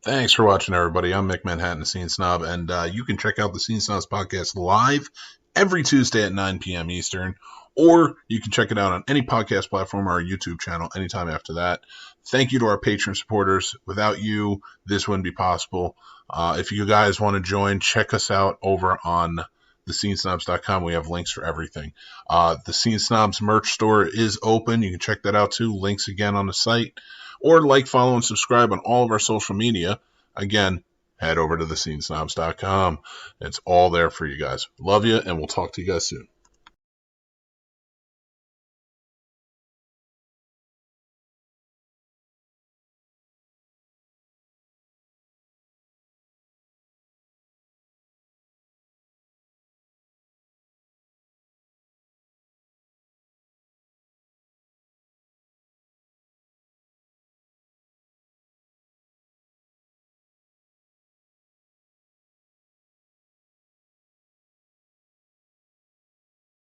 Thanks for watching, everybody. I'm Mick Manhattan, the Scene Snob, and you can check out the Scene Snobs podcast live every Tuesday at 9 p.m. Eastern, or you can check it out on any podcast platform or our YouTube channel anytime after that. Thank you to our Patreon supporters. Without you, this wouldn't be possible. If you guys want to join, check us out over on thescenesnobs.com. We have links for everything. The Scene Snobs merch store is open. You can check that out too. Links again on the site. Or like, follow, and subscribe on all of our social media. Again, head over to thescenesnobs.com. It's all there for you guys. Love you, and we'll talk to you guys soon.